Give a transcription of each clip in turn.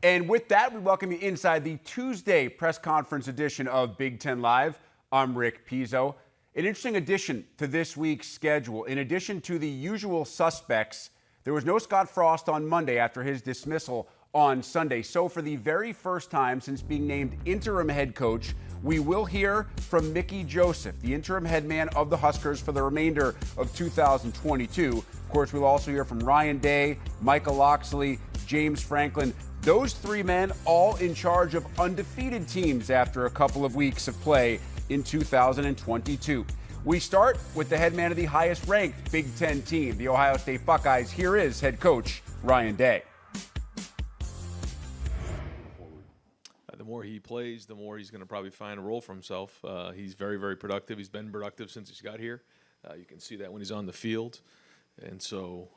And with that, we welcome you inside the Tuesday press conference edition of Big Ten Live. I'm Rick Pizzo. An interesting addition to this week's schedule. In addition to the usual suspects, there was no Scott Frost on Monday after his dismissal on Sunday. So for the very first time since being named interim head coach, we will hear from Mickey Joseph, the interim head man of the Huskers for the remainder of 2022. Of course, we'll also hear from Ryan Day, Michael Locksley, James Franklin. Those three men all in charge of undefeated teams after a couple of weeks of play in 2022. We start with the head man of the highest ranked Big Ten team, the Ohio State Buckeyes. Here is head coach Ryan Day. The more he plays, the more he's going to probably find a role for himself. He's very, very productive. He's been productive since he's got here. You can see that when he's on the field. And so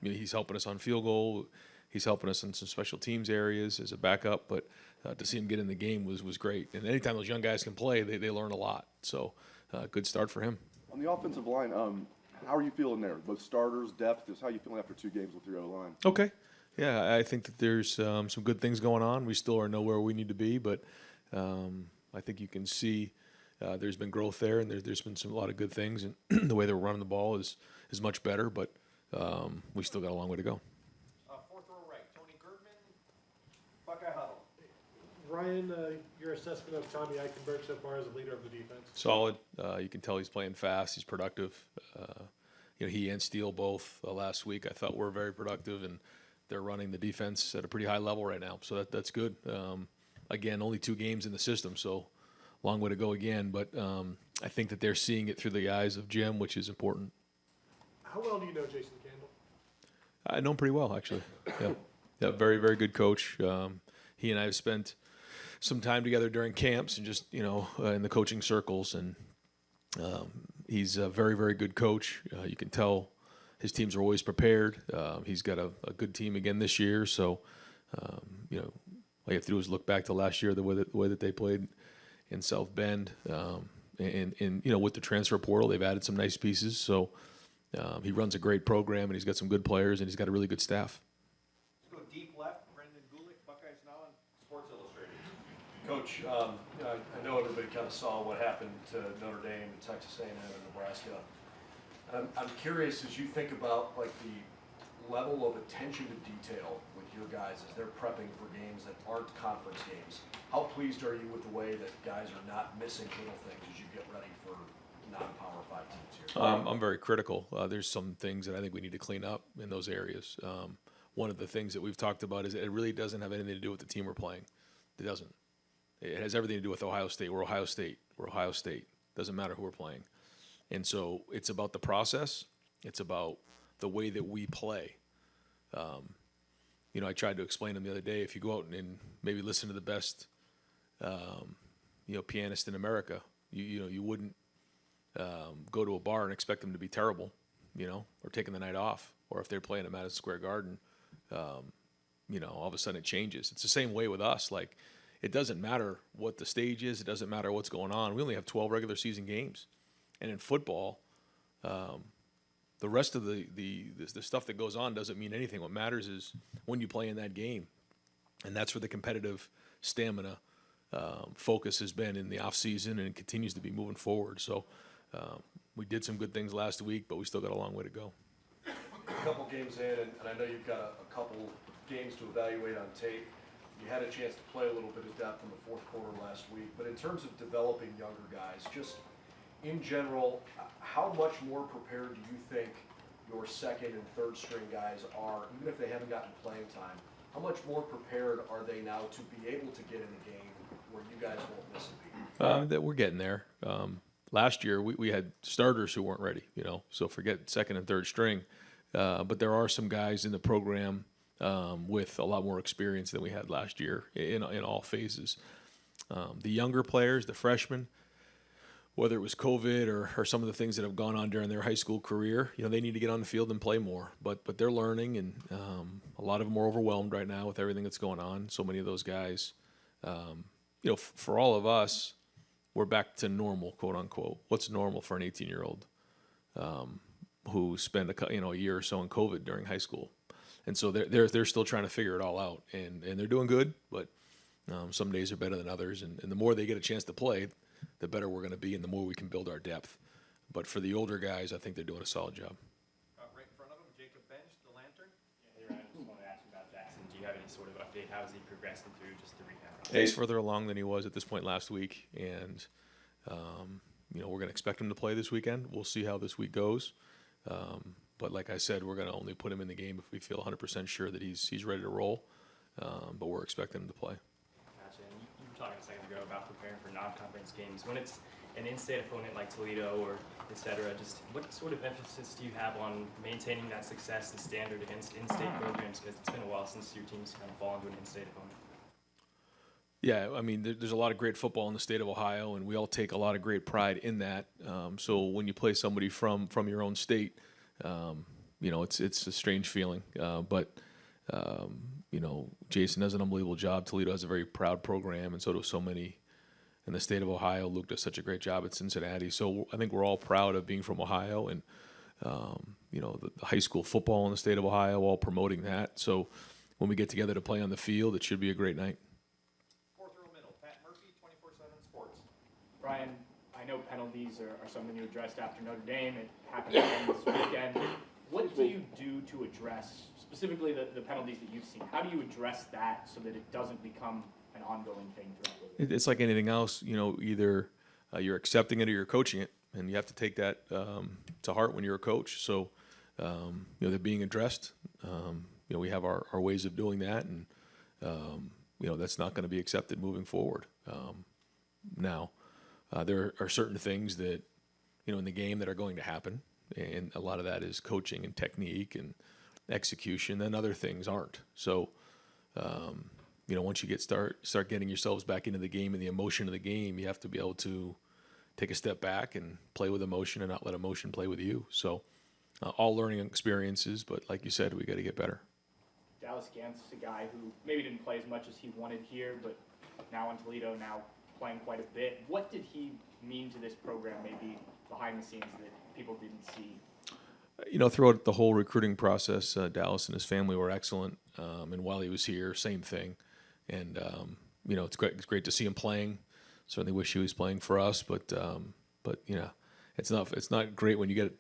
he's helping us on field goal. He's helping us in some special teams areas as a backup. But to see him get in the game was great. And anytime those young guys can play, they learn a lot. So good start for him. On the offensive line, how are you feeling there? Both starters, depth, just how are you feeling after 2 games with your O-line? Okay. Yeah, I think that there's some good things going on. We still are nowhere we need to be, but I think you can see there's been growth there, and there's been a lot of good things. And the way they're running the ball is much better, but we still got a long way to go. Fourth row right, Tony Girdman, Buckeye Huddle. Ryan, your assessment of Tommy Eichenberg so far as a leader of the defense? Solid. You can tell he's playing fast. He's productive. He and Steele both last week I thought were very productive, and they're running the defense at a pretty high level right now, so that's good. Again, only 2 games in the system, so long way to go again. But I think that they're seeing it through the eyes of Jim, which is important. How well do you know Jason Candle? I know him pretty well, actually. Yeah, very, very good coach. He and I have spent some time together during camps and just in the coaching circles, and he's a very, very good coach. You can tell his teams are always prepared. He's got a good team again this year. So, all you have to do is look back to last year, the way that they played in South Bend. And with the transfer portal, they've added some nice pieces. So he runs a great program, and he's got some good players, and he's got a really good staff. Let's go deep left, Brendan Gulick, Buckeyes Now on Sports Illustrated. Coach, I know everybody kind of saw what happened to Notre Dame and Texas A&M and Nebraska. I'm curious, as you think about like the level of attention to detail with your guys as they're prepping for games that aren't conference games, how pleased are you with the way that guys are not missing little things as you get ready for non-Power 5 teams here? I'm very critical. There's some things that I think we need to clean up in those areas. One of the things that we've talked about is that it really doesn't have anything to do with the team we're playing. It doesn't. It has everything to do with Ohio State. We're Ohio State. We're Ohio State. Doesn't matter who we're playing. And so it's about the process. It's about the way that we play. I tried to explain to them the other day, if you go out and maybe listen to the best, pianist in America, you wouldn't go to a bar and expect them to be terrible, or taking the night off. Or if they're playing at Madison Square Garden, all of a sudden it changes. It's the same way with us. Like, it doesn't matter what the stage is. It doesn't matter what's going on. We only have 12 regular season games. And in football, the rest of the stuff that goes on doesn't mean anything. What matters is when you play in that game. And that's where the competitive stamina focus has been in the offseason, and it continues to be moving forward. So we did some good things last week, but we still got a long way to go. A couple games in, and I know you've got a couple games to evaluate on tape. You had a chance to play a little bit of depth in the fourth quarter last week. But in terms of developing younger guys, just in general, how much more prepared do you think your second and third string guys are, even if they haven't gotten playing time? How much more prepared are they now to be able to get in a game where you guys won't miss a beat? That we're getting there. Last year we had starters who weren't ready, so forget second and third string. But there are some guys in the program with a lot more experience than we had last year in all phases. The younger players, the freshmen, whether it was COVID or some of the things that have gone on during their high school career, they need to get on the field and play more. But they're learning, and a lot of them are overwhelmed right now with everything that's going on. So many of those guys, for all of us, we're back to normal, quote unquote. What's normal for an 18-year-old who spent a year or so in COVID during high school? And so they're still trying to figure it all out, and they're doing good, but some days are better than others. And the more they get a chance to play, the better we're going to be, and the more we can build our depth. But for the older guys, I think they're doing a solid job. Right in front of him, Jacob Bench, the lantern. Hey Ryan, I just wanted to ask you about Jackson. Do you have any sort of update? How is he progressing through just the rehab process? He's further along than he was at this point last week, and we're going to expect him to play this weekend. We'll see how this week goes. But like I said, we're going to only put him in the game if we feel 100% sure that he's ready to roll. But we're expecting him to play. Gotcha. And you were talking a second ago about preparing for non-conference games. When it's an in-state opponent like Toledo or et cetera, just what sort of emphasis do you have on maintaining that success and standard against in-state programs? Because it's been a while since your team's kind of fallen to an in-state opponent. Yeah, I mean, there's a lot of great football in the state of Ohio, and we all take a lot of great pride in that. So when you play somebody from your own state, it's a strange feeling. But Jason does an unbelievable job. Toledo has a very proud program, and so do so many in the state of Ohio. Luke does such a great job at Cincinnati. So I think we're all proud of being from Ohio, and the high school football in the state of Ohio, all promoting that. So when we get together to play on the field, it should be a great night. Fourth row middle, Pat Murphy, 24/7 Sports. Brian, I know penalties are something you addressed after Notre Dame. It happened again this weekend. What do you do to address, specifically the penalties that you've seen? How do you address that so that it doesn't become an ongoing thing throughout the league? It's like anything else, either you're accepting it or you're coaching it, and you have to take that to heart when you're a coach. So, they're being addressed. We have our ways of doing that, and that's not going to be accepted moving forward. Now, there are certain things that in the game that are going to happen, and a lot of that is coaching and technique and execution. And other things aren't. So, once you start getting yourselves back into the game and the emotion of the game, you have to be able to take a step back and play with emotion and not let emotion play with you. So, all learning experiences, but like you said, we got to get better. Dallas Gant's a guy who maybe didn't play as much as he wanted here, but now in Toledo, now playing quite a bit. What did he mean to this program, maybe behind the scenes, that people didn't see? Throughout the whole recruiting process, Dallas and his family were excellent. And while he was here, same thing. And, it's great to see him playing. Certainly wish he was playing for us, but it's not great when you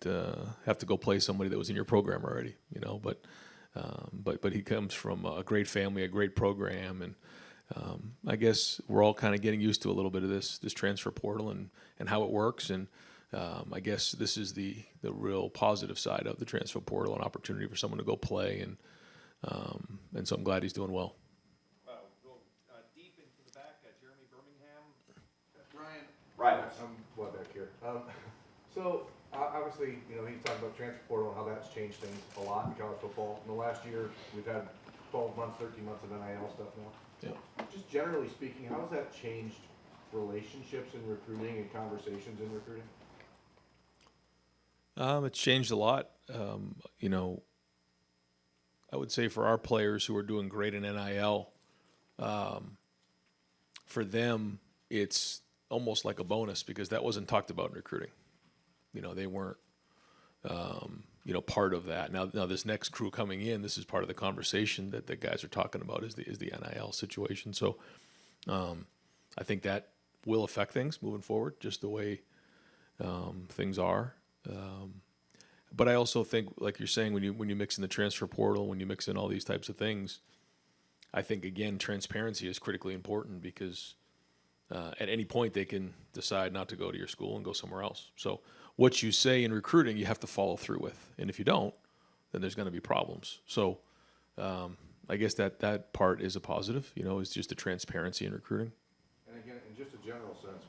have to go play somebody that was in your program already, but he comes from a great family, a great program. And, I guess we're all kind of getting used to a little bit of this transfer portal and how it works. And, I guess this is the real positive side of the transfer portal, an opportunity for someone to go play, and so I'm glad he's doing well. Go deep into the back, Jeremy Birmingham. Right. I'm well back here. So obviously, he's talking about transfer portal and how that's changed things a lot in college football. In the last year, we've had 12 months, 13 months of NIL stuff now. Yeah. Just generally speaking, how has that changed relationships in recruiting and conversations in recruiting? It's changed a lot. I would say for our players who are doing great in NIL, for them, it's almost like a bonus because that wasn't talked about in recruiting. They weren't, part of that. Now this next crew coming in, this is part of the conversation that the guys are talking about is the NIL situation. So, I think that will affect things moving forward, just the way things are. But I also think, like you're saying, when you mix in the transfer portal, when you mix in all these types of things, I think again transparency is critically important because at any point they can decide not to go to your school and go somewhere else. So what you say in recruiting, you have to follow through with, and if you don't, then there's going to be problems. So I guess that part is a positive. Is just the transparency in recruiting. And again, in just a general sense,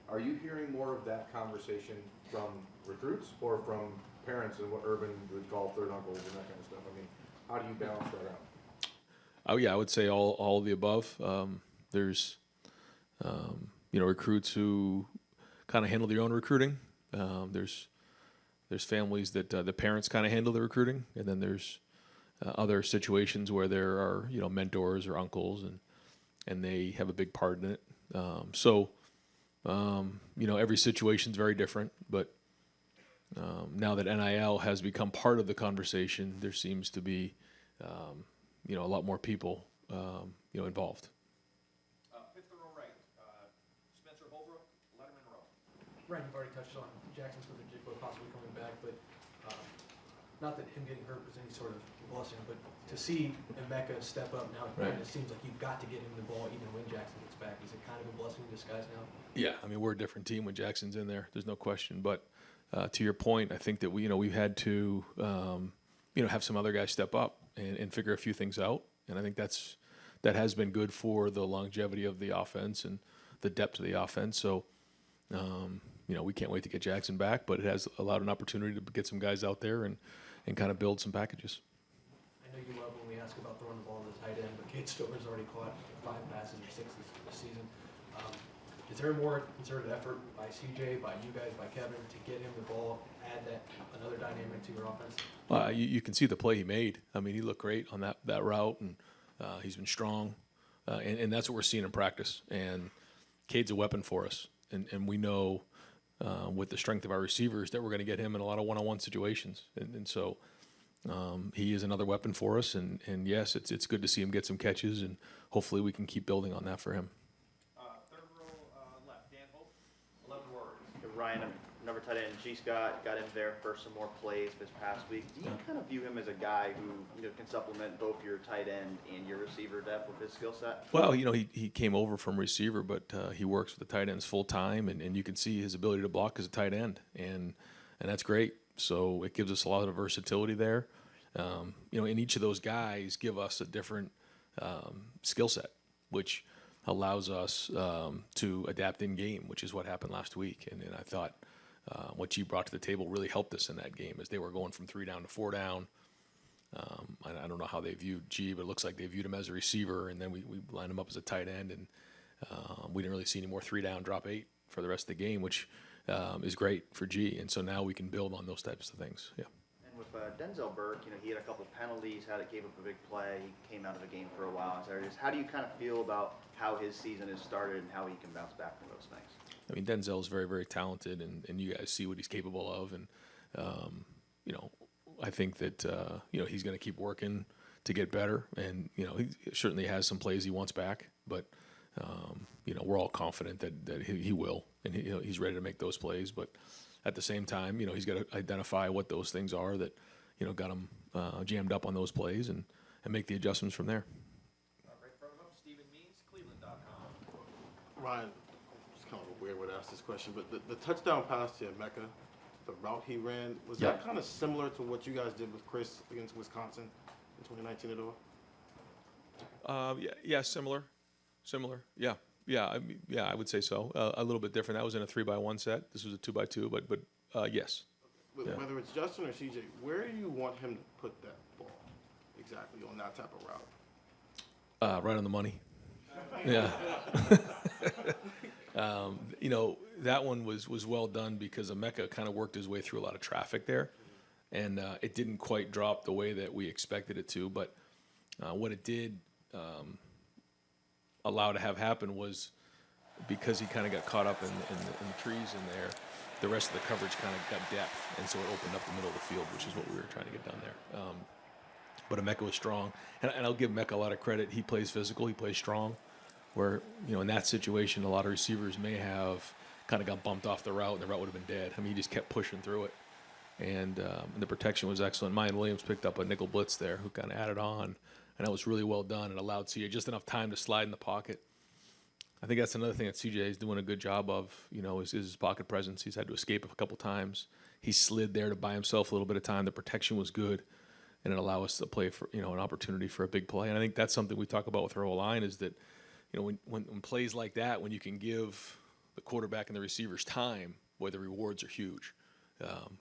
are you hearing more of that conversation from recruits or from parents and what Urban would call third uncles and that kind of stuff? I mean, how do you balance that out? Oh yeah, I would say all of the above. There's recruits who kind of handle their own recruiting. There's families that the parents kind of handle the recruiting, and then there's other situations where there are mentors or uncles and they have a big part in it. Every situation is very different, but now that NIL has become part of the conversation, there seems to be a lot more people, involved. Fifth row right, Spencer Holbrook, Letterman row. Ryan, you've already touched on Jackson Smith-Njigba possibly coming back, but not that him getting hurt was any sort of blessing, but to see Emeka step up now, Right. it seems like you've got to get him the ball even when Jackson gets back. Is it kind of a blessing in disguise now? Yeah, I mean, we're a different team when Jackson's in there. There's no question. But to your point, I think that we've had to, have some other guys step up and figure a few things out. And I think that has been good for the longevity of the offense and the depth of the offense. So, we can't wait to get Jackson back, but it has allowed an opportunity to get some guys out there and kind of build some packages. I know you love when we ask about throwing the ball to the tight end, but Cade Stover's already caught 5 passes or 6 this season. Is there more concerted effort by CJ, by you guys, by Kevin to get him the ball, add another dynamic to your offense? You can see the play he made. I mean, he looked great on that route, and he's been strong. And that's what we're seeing in practice. And Cade's a weapon for us. And we know with the strength of our receivers that we're going to get him in a lot of one-on-one situations. And so he is another weapon for us. And yes, it's good to see him get some catches, and hopefully we can keep building on that for him. Third row left, Dan Hope, 11 Warriors. Ryan, number tight end G. Scott got in there for some more plays this past week. Do you kind of view him as a guy who can supplement both your tight end and your receiver depth with his skill set? Well, he came over from receiver, but he works with the tight ends full time, and you can see his ability to block as a tight end, and that's great. So it gives us a lot of versatility there. And each of those guys give us a different skill set, which allows us to adapt in game, which is what happened last week. And I thought what G brought to the table really helped us in that game as they were going from 3 down to 4 down. I don't know how they viewed G, but it looks like they viewed him as a receiver, and then we lined him up as a tight end, and we didn't really see any more 3 down, drop 8 for the rest of the game, which is great for G. And so now we can build on those types of things. Yeah. And with Denzel Burke, he had a couple penalties, gave up a big play. He came out of the game for a while. So how do you kind of feel about how his season has started and how he can bounce back from those things? I mean, Denzel is very, very talented, and you guys see what he's capable of. And, I think that, he's going to keep working to get better. And, he certainly has some plays he wants back. But, we're all confident that he will. And he's ready to make those plays. But at the same time, he's got to identify what those things are that, got him jammed up on those plays and make the adjustments from there. Right in front of him, Stephen Means, Cleveland.com. Ryan, it's kind of a weird way to ask this question, but the touchdown pass to Emeka, the route he ran, was that kind of similar to what you guys did with Chris against Wisconsin in 2019 at all? Yeah, similar. Yeah. I would say so. A little bit different. That was in a 3-by-1 set. This was a 2-by-2, but yes. Whether it's Justin or CJ, where do you want him to put that ball exactly on that type of route? Right on the money. Yeah. That one was well done because Emeka kind of worked his way through a lot of traffic there, and it didn't quite drop the way that we expected it to. But what it did allow to have happen was because he kind of got caught up in the trees in there, the rest of the coverage kind of got depth, and so it opened up the middle of the field, which is what we were trying to get done there. But Emeka was strong, and I'll give Emeka a lot of credit. He plays physical, he plays strong, where, in that situation, a lot of receivers may have kind of got bumped off the route, and the route would have been dead. I mean, he just kept pushing through it, and the protection was excellent. Mayan Williams picked up a nickel blitz there who kind of added on, and that was really well done and allowed CJ just enough time to slide in the pocket. I think that's another thing that CJ is doing a good job of, is his pocket presence. He's had to escape a couple times. He slid there to buy himself a little bit of time. The protection was good, and it allowed us to play for, an opportunity for a big play. And I think that's something we talk about with our O-line is that, when plays like that, when you can give the quarterback and the receivers time, boy, the rewards are huge.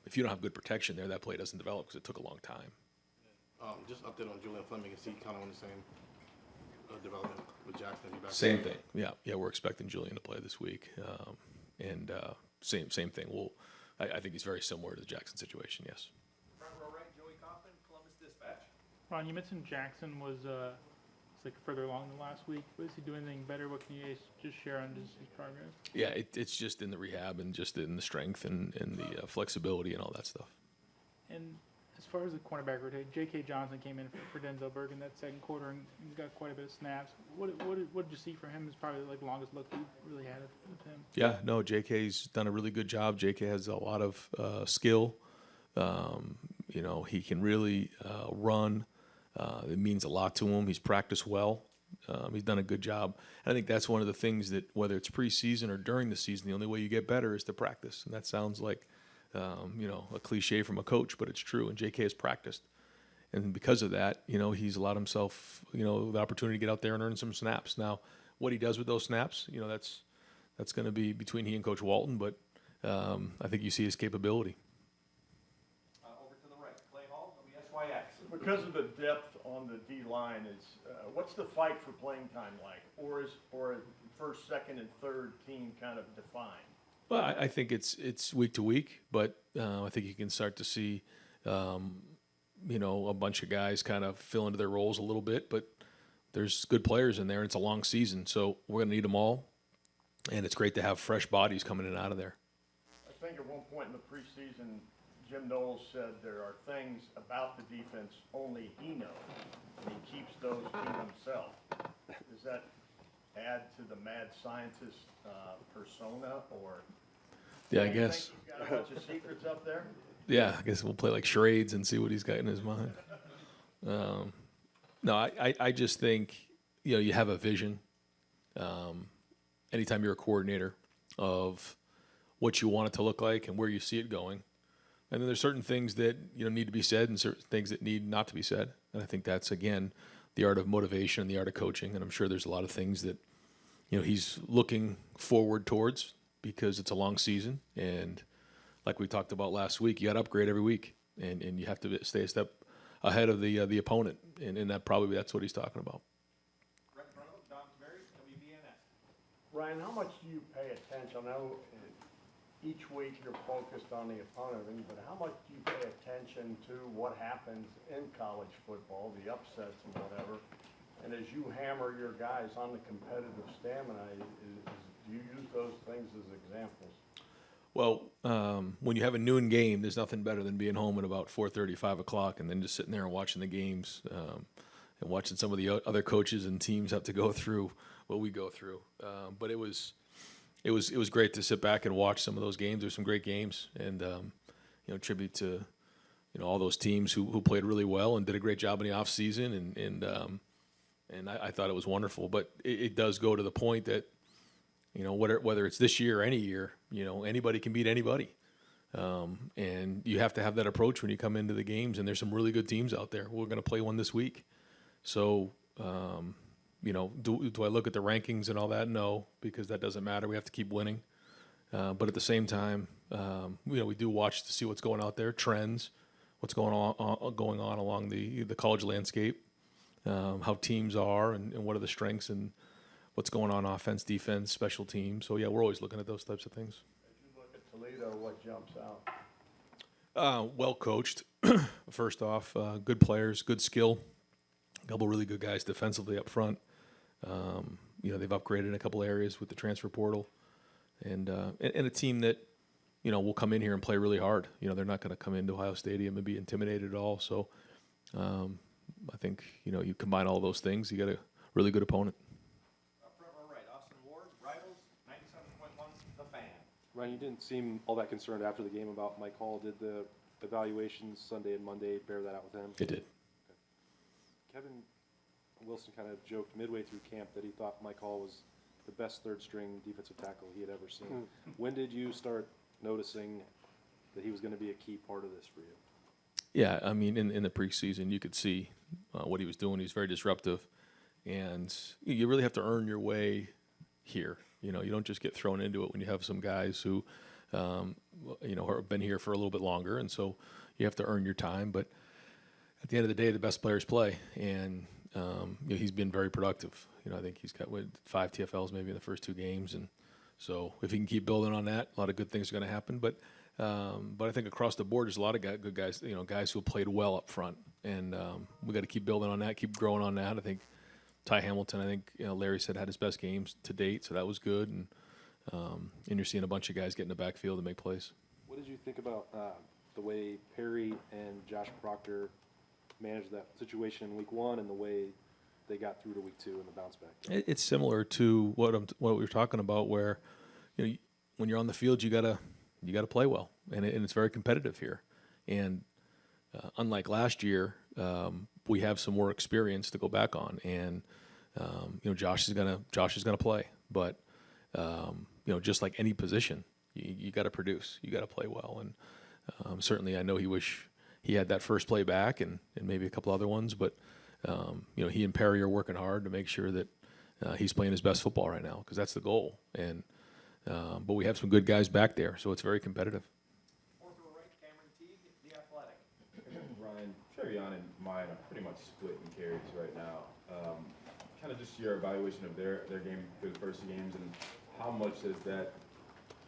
If you don't have good protection there, that play doesn't develop because it took a long time. Just update on Julian Fleming. Is he kind of on the same development with Jackson? Same thing. Yeah, we're expecting Julian to play this week, and same thing. I think he's very similar to the Jackson situation. Yes. Front row right, Joey Kaufman, Columbus Dispatch. Ron, you mentioned Jackson was further along than last week. Was he doing anything better? What can you guys just share on his progress? Yeah, it's just in the rehab and just in the strength and the flexibility and all that stuff. And as far as the cornerback rotation, J.K. Johnson came in for Denzel Burke in that second quarter and got quite a bit of snaps. What did you see from him? Is probably like the longest look we really had with him. Yeah, no, J.K.'s done a really good job. J.K. has a lot of skill. You know, he can really run. It means a lot to him. He's practiced well. He's done a good job. And I think that's one of the things that, whether it's preseason or during the season, the only way you get better is to practice. And that sounds like, you know, a cliche from a coach, but it's true. And J.K. has practiced. And because of that, you know, he's allowed himself, you know, the opportunity to get out there and earn some snaps. Now, what he does with those snaps, you know, that's going to be between he and Coach Walton, but I think you see his capability. Over to the right, Clay Hall, WSYX. Because of the depth on the D line, what's the fight for playing time like, or is first, second, and third team kind of defined? Well, I think it's week to week, but I think you can start to see, you know, a bunch of guys kind of fill into their roles a little bit. But there's good players in there, and it's a long season, so we're going to need them all. And it's great to have fresh bodies coming in and out of there. I think at one point in the preseason, Jim Knowles said there are things about the defense only he knows, and he keeps those to himself. Does that add to the mad scientist persona, or Yeah, I do you guess. think he's got a bunch of secrets up there? Yeah, I guess we'll play like charades and see what he's got in his mind. No, I just think, you know, you have a vision. Anytime you're a coordinator of what you want it to look like and where you see it going. And then there's certain things that, you know, need to be said and certain things that need not to be said. And I think that's, again, the art of motivation and the art of coaching. And I'm sure there's a lot of things that, you know, he's looking forward towards because it's a long season. And like we talked about last week, you got to upgrade every week. And you have to stay a step ahead of the opponent. And that's what he's talking about. Ryan, how much do you pay attention? I know each week you're focused on the opponent, but how much do you pay attention to what happens in college football, the upsets and whatever? And as you hammer your guys on the competitive stamina, do you use those things as examples? Well, when you have a noon game, there's nothing better than being home at about 4:30, 5 o'clock, and then just sitting there and watching the games and watching some of the other coaches and teams have to go through what we go through. But it was great to sit back and watch some of those games. There's some great games, and you know, tribute to, you know, all those teams who played really well and did a great job in the off season, and I thought it was wonderful. But it does go to the point that, you know, whether it's this year or any year, you know, anybody can beat anybody. And you have to have that approach when you come into the games, and there's some really good teams out there. We're going to play one this week. So, you know, do I look at the rankings and all that? No, because that doesn't matter. We have to keep winning. But at the same time, you know, we do watch to see what's going out there, trends, what's going on along the college landscape, how teams are and what are the strengths and what's going on offense, defense, special teams. So, yeah, we're always looking at those types of things. As you look at Toledo, what jumps out? Well coached, first off. Good players, good skill. A couple really good guys defensively up front. You know, they've upgraded in a couple areas with the transfer portal. And a team that, you know, will come in here and play really hard. You know, they're not going to come into Ohio Stadium and be intimidated at all. So I think, you know, you combine all those things, you got a really good opponent. Ryan, you didn't seem all that concerned after the game about Mike Hall. Did the evaluations Sunday and Monday bear that out with him? It did. Okay. Kevin Wilson kind of joked midway through camp that he thought Mike Hall was the best third-string defensive tackle he had ever seen. When did you start noticing that he was going to be a key part of this for you? Yeah, I mean, in the preseason, you could see what he was doing. He was very disruptive. And you really have to earn your way here. You know, you don't just get thrown into it when you have some guys who, you know, have been here for a little bit longer. And so you have to earn your time. But at the end of the day, the best players play. And, you know, he's been very productive. You know, I think he's got 5 TFLs maybe in the first 2 games. And so if he can keep building on that, a lot of good things are going to happen. But I think across the board, there's a lot of good guys, you know, guys who have played well up front. And we got to keep building on that, keep growing on that. I think Ty Hamilton, I think, you know, Larry said had his best games to date, so that was good. And you're seeing a bunch of guys get in the backfield and make plays. What did you think about the way Perry and Josh Proctor managed that situation in week 1 and the way they got through to week 2 and the bounce back? It's similar to what we were talking about, where when you're on the field, you gotta play well, and it's very competitive here. And unlike last year, we have some more experience to go back on, and Josh is gonna play, but just like any position, you got to produce, you got to play well, and certainly I know he wish he had that first play back and maybe a couple other ones, but he and Perry are working hard to make sure that he's playing his best football right now, because that's the goal. And but we have some good guys back there, so it's very competitive. Ryan, Trevion and mine are pretty much split in carries right now. Kind of just your evaluation of their game for the first 2 games, and how much does that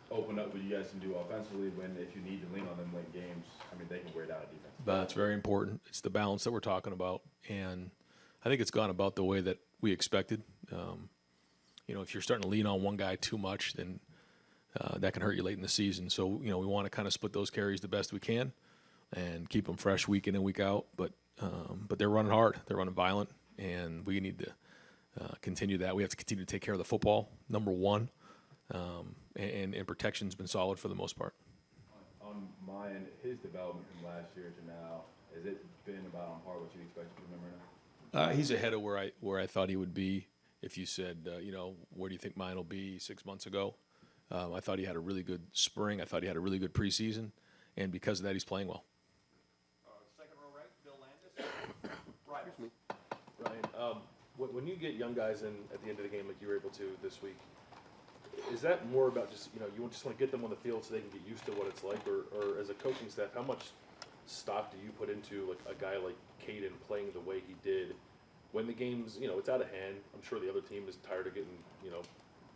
open up what you guys can do offensively when, if you need to lean on them late games, I mean, they can wear down a defense. That's very important. It's the balance that we're talking about, and I think it's gone about the way that we expected. If you're starting to lean on one guy too much, then that can hurt you late in the season. So, we want to kind of split those carries the best we can and keep them fresh week in and week out. But they're running hard. They're running violent, and we need to continue that. We have to continue to take care of the football, number one, and protection's been solid for the most part. On my end, his development from last year to now, has it been about on par what you expected from him right now? He's ahead of where I thought he would be. If you said, where do you think mine will be 6 months ago? I thought he had a really good spring. I thought he had a really good preseason, and because of that, he's playing well. Second row right, Bill Landis. Right. Ryan, when you get young guys in at the end of the game like you were able to this week, is that more about just, you just want to get them on the field so they can get used to what it's like, or as a coaching staff, how much stock do you put into like a guy like Caden playing the way he did when the game's, it's out of hand? I'm sure the other team is tired of getting,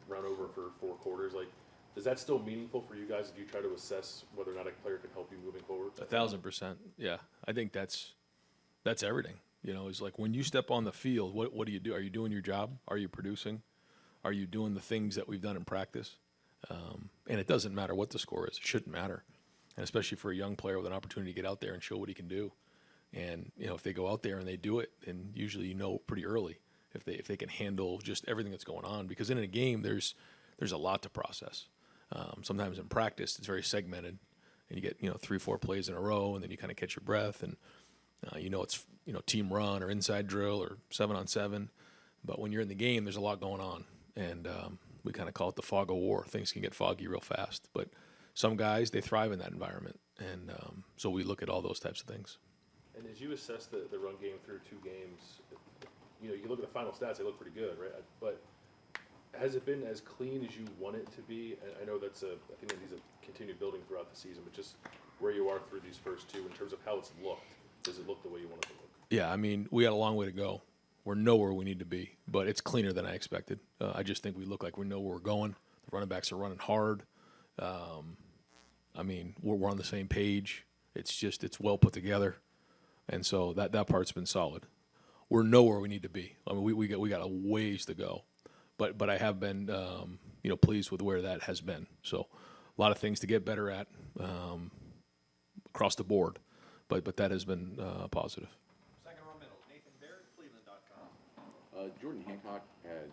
run over for 4 quarters. Like, is that still meaningful for you guys? Do you try to assess whether or not a player can help you moving forward? 1,000%. Yeah, I think that's everything. It's like when you step on the field, what do you do? Are you doing your job? Are you producing? Are you doing the things that we've done in practice? And it doesn't matter what the score is. It shouldn't matter. And especially for a young player with an opportunity to get out there and show what he can do. And, if they go out there and they do it, then usually pretty early if they can handle just everything that's going on. Because in a game, there's a lot to process. Sometimes in practice, it's very segmented. And you get, 3-4 plays in a row, and then you kind of catch your breath. And, it's, team run or inside drill or 7-on-7. But when you're in the game, there's a lot going on. And we kind of call it the fog of war. Things can get foggy real fast. But some guys, they thrive in that environment. And so we look at all those types of things. And as you assess the run game through 2 games, you look at the final stats, they look pretty good, right? But has it been as clean as you want it to be? And I know I think that needs to continue building throughout the season, but just where you are through these first 2 in terms of how it's looked. Does it look the way you want it to look? Yeah, I mean, we got a long way to go. We're nowhere we need to be, but it's cleaner than I expected. I just think we look like we know where we're going. The running backs are running hard. I mean, we're on the same page. It's well put together. And so that part's been solid. We're nowhere we need to be. I mean, we got a ways to go, but I have been pleased with where that has been. So a lot of things to get better at across the board, but that has been positive. Second row middle, Nathan Baird, Cleveland.com. Jordan Hancock had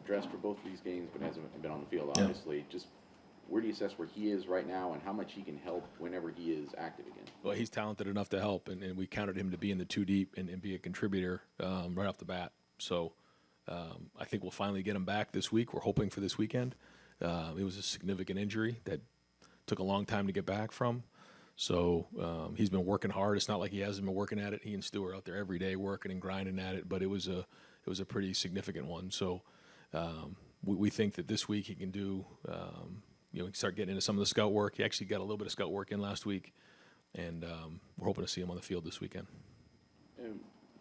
dressed for both of these games, but hasn't been on the field, obviously. Just where do you assess where he is right now and how much he can help whenever he is active again? Well, he's talented enough to help, and we counted him to be in the 2 deep and be a contributor right off the bat. So I think we'll finally get him back this week. We're hoping for this weekend. It was a significant injury that took a long time to get back from. So he's been working hard. It's not like he hasn't been working at it. He and Stu are out there every day working and grinding at it, but it was a pretty significant one. So we think that this week he can do he can start getting into some of the scout work. He actually got a little bit of scout work in last week, and we're hoping to see him on the field this weekend.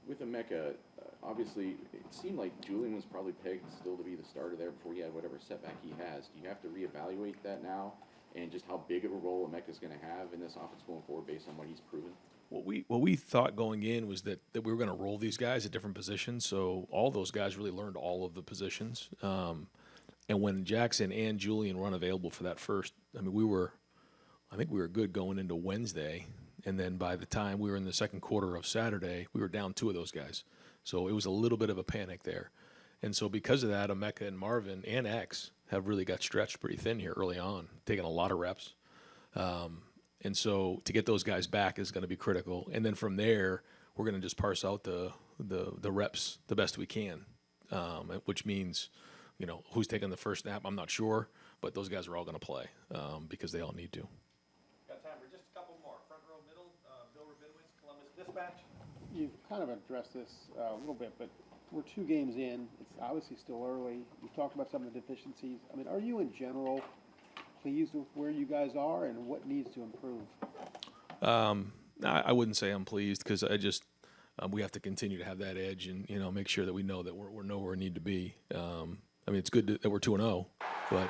With Emeka, obviously, it seemed like Julian was probably pegged still to be the starter there before he had whatever setback he has. Do you have to reevaluate that now, and just how big of a role Emeka's going to have in this offense going forward based on what he's proven? What we thought going in was that we were going to roll these guys at different positions, so all those guys really learned all of the positions. And when Jackson and Julian were unavailable for that first, I mean, we were I think we were good going into Wednesday. And then by the time we were in the second quarter of Saturday, we were down 2 of those guys. So it was a little bit of a panic there. And so because of that, Emeka and Marvin and X have really got stretched pretty thin here early on, taking a lot of reps. And so to get those guys back is going to be critical. And then from there, we're going to just parse out the reps the best we can, which means, you know, who's taking the first snap, I'm not sure, but those guys are all going to play because they all need to. Got time for just a couple more. Front row middle, Bill Rabinowitz, Columbus Dispatch. You've kind of addressed this a little bit, but we're 2 games in. It's obviously still early. You talked about some of the deficiencies. I mean, are you in general pleased with where you guys are and what needs to improve? I wouldn't say I'm pleased because I just we have to continue to have that edge and, you know, make sure that we know that we're nowhere we need to be. I mean, it's good that we're 2-0, but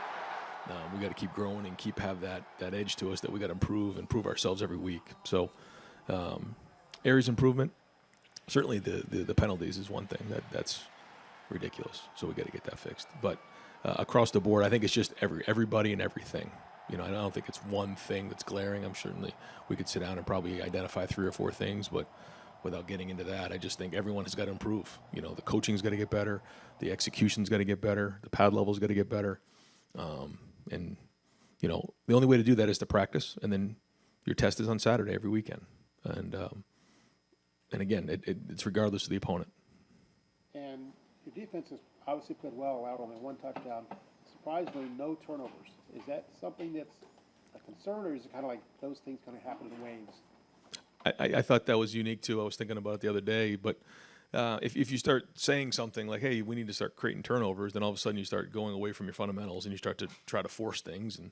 we got to keep growing and keep have that edge to us that we got to improve ourselves every week. So areas improvement. Certainly the penalties is one thing that's ridiculous. So we got to get that fixed. But across the board, I think it's just everybody and everything. You know, I don't think it's one thing that's glaring. I'm certainly we could sit down and probably identify 3 or 4 things, but without getting into that, I just think everyone has got to improve. You know, the coaching's got to get better, the execution's got to get better, the pad level's got to get better, and you know, the only way to do that is to practice, and then your test is on Saturday every weekend, and again, it's regardless of the opponent. And your defense has obviously played well, allowed only 1 touchdown. Surprisingly, no turnovers. Is that something that's a concern, or is it kind of like those things kind of happen in waves? I thought that was unique too. I was thinking about it the other day, but if you start saying something like, "Hey, we need to start creating turnovers," then all of a sudden you start going away from your fundamentals and you start to try to force things. And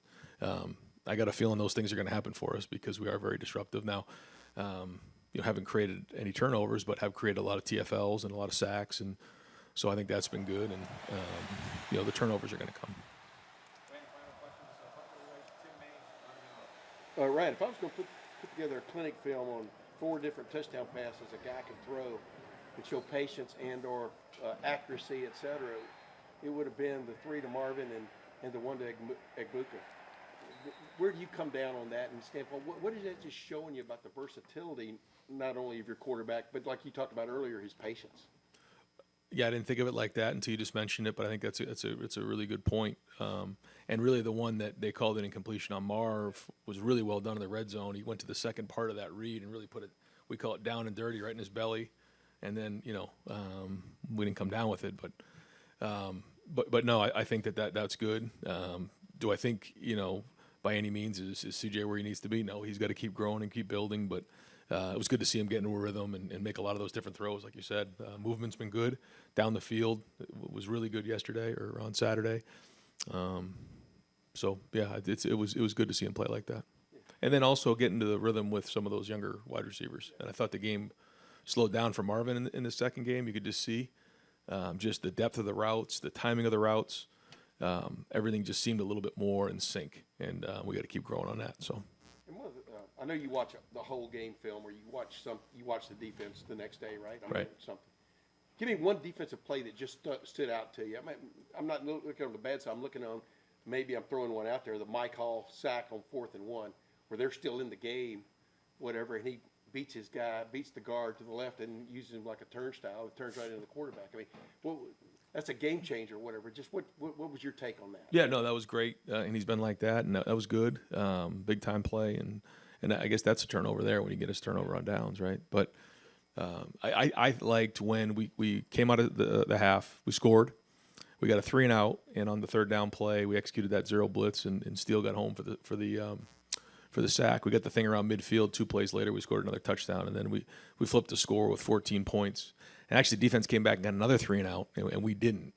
I got a feeling those things are going to happen for us because we are very disruptive now. You know, haven't created any turnovers, but have created a lot of TFLs and a lot of sacks, and so I think that's been good. And you know, the turnovers are going to come. Ryan, if I was going to put together a clinic film on 4 different touchdown passes a guy can throw and show patience and or accuracy, et cetera, it would have been the 3 to Marvin and the 1 to Egbuka. Where do you come down on that and standpoint? What is that just showing you about the versatility, not only of your quarterback, but like you talked about earlier, his patience? Yeah, I didn't think of it like that until you just mentioned it, but I think it's a really good point. And really, the one that they called an incompletion on Marv was really well done in the red zone. He went to the second part of that read and really put it, we call it down and dirty, right in his belly. And then, you know, we didn't come down with it, but no, I think that's good. Do I think, you know, by any means is CJ where he needs to be? No, he's got to keep growing and keep building, but it was good to see him get into a rhythm and make a lot of those different throws, like you said. Movement's been good down the field. It was really good yesterday or on Saturday. So yeah, it was good to see him play like that, and then also get into the rhythm with some of those younger wide receivers. And I thought the game slowed down for Marvin in the second game. You could just see just the depth of the routes, the timing of the routes. Everything just seemed a little bit more in sync, and we got to keep growing on that. So. And one of I know you watch the whole game film, or you watch the defense the next day, right? Right. Something. Give me one defensive play that just stood out to you. I'm not looking on the bad side. I'm looking on, maybe I'm throwing one out there, the Mike Hall sack on 4th and 1, where they're still in the game, whatever, and he beats the guard to the left and uses him like a turnstile. It turns right into the quarterback. I mean, that's a game changer or whatever. Just what was your take on that? Yeah, no, that was gret, and he's been like that, and that was good. Big time play, and I guess that's a turnover there when you get his turnover on downs, right? But I liked when we came out of the half, we scored, we got a 3-and-out, and on the 3rd down play, we executed that 0 blitz, and Steele got home for the sack. We got the thing around midfield. 2 plays later, we scored another touchdown, and then we flipped the score with 14 points. And actually, defense came back and got another 3-and-out, and we didn't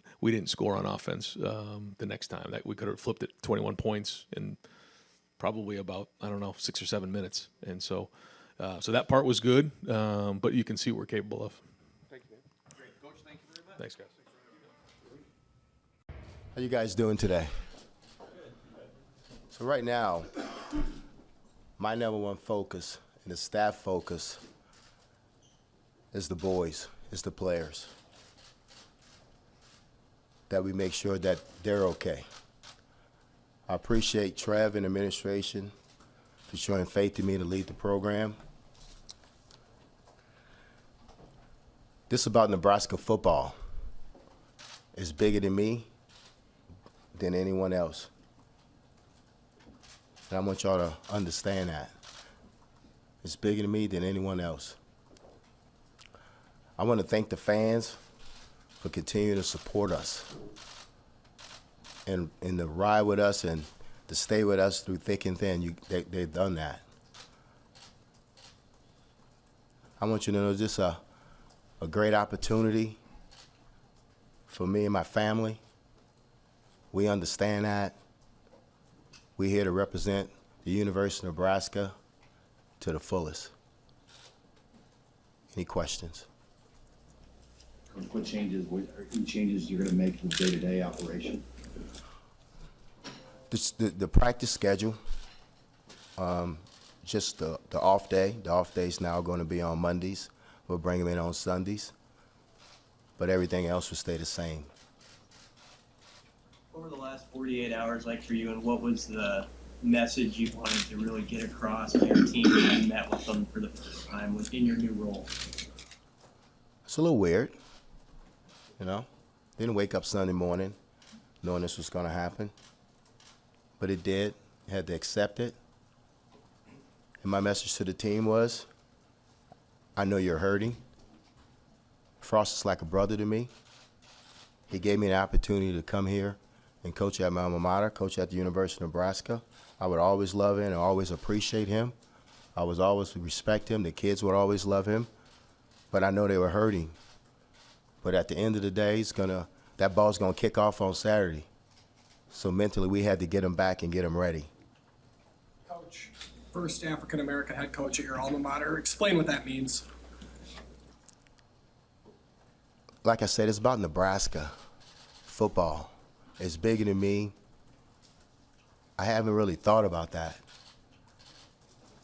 score on offense the next time. That we could have flipped it 21 points in probably about 6 or 7 minutes, and so that part was good. But you can see what we're capable of. Thank you, man. Great. Coach, thank you very much. Thanks, guys. How you guys doing today? So right now, my number one focus and the staff focus is the boys, is the players. That we make sure that they're okay. I appreciate Trev and administration for showing faith in me to lead the program. This is about Nebraska football. It's bigger than me than anyone else. And I want y'all to understand that. It's bigger than me than anyone else. I want to thank the fans for continuing to support us and to ride with us and to stay with us through thick and thin. They've done that. I want you to know this is a great opportunity for me and my family. We understand that. We're here to represent the University of Nebraska to the fullest. Any questions? What changes you're going to make to the day-to-day operation? The practice schedule, just the off day. The off day is now going to be on Mondays. We'll bring them in on Sundays. But everything else will stay the same. What were the last 48 hours like for you, and what was the message you wanted to really get across to your team when you met with them for the first time within your new role? It's a little weird, you know. Didn't wake up Sunday morning knowing this was going to happen. But it did. Had to accept it. And my message to the team was, I know you're hurting. Frost is like a brother to me. He gave me an opportunity to come here and coach at my alma mater, coach at the University of Nebraska. I would always love him and always appreciate him. I would always respect him. The kids would always love him. But I know they were hurting. But at the end of the day, that ball's going to kick off on Saturday. So mentally, we had to get him back and get him ready. Coach, first African-American head coach at your alma mater. Explain what that means. Like I said, it's about Nebraska football. It's bigger than me. I haven't really thought about that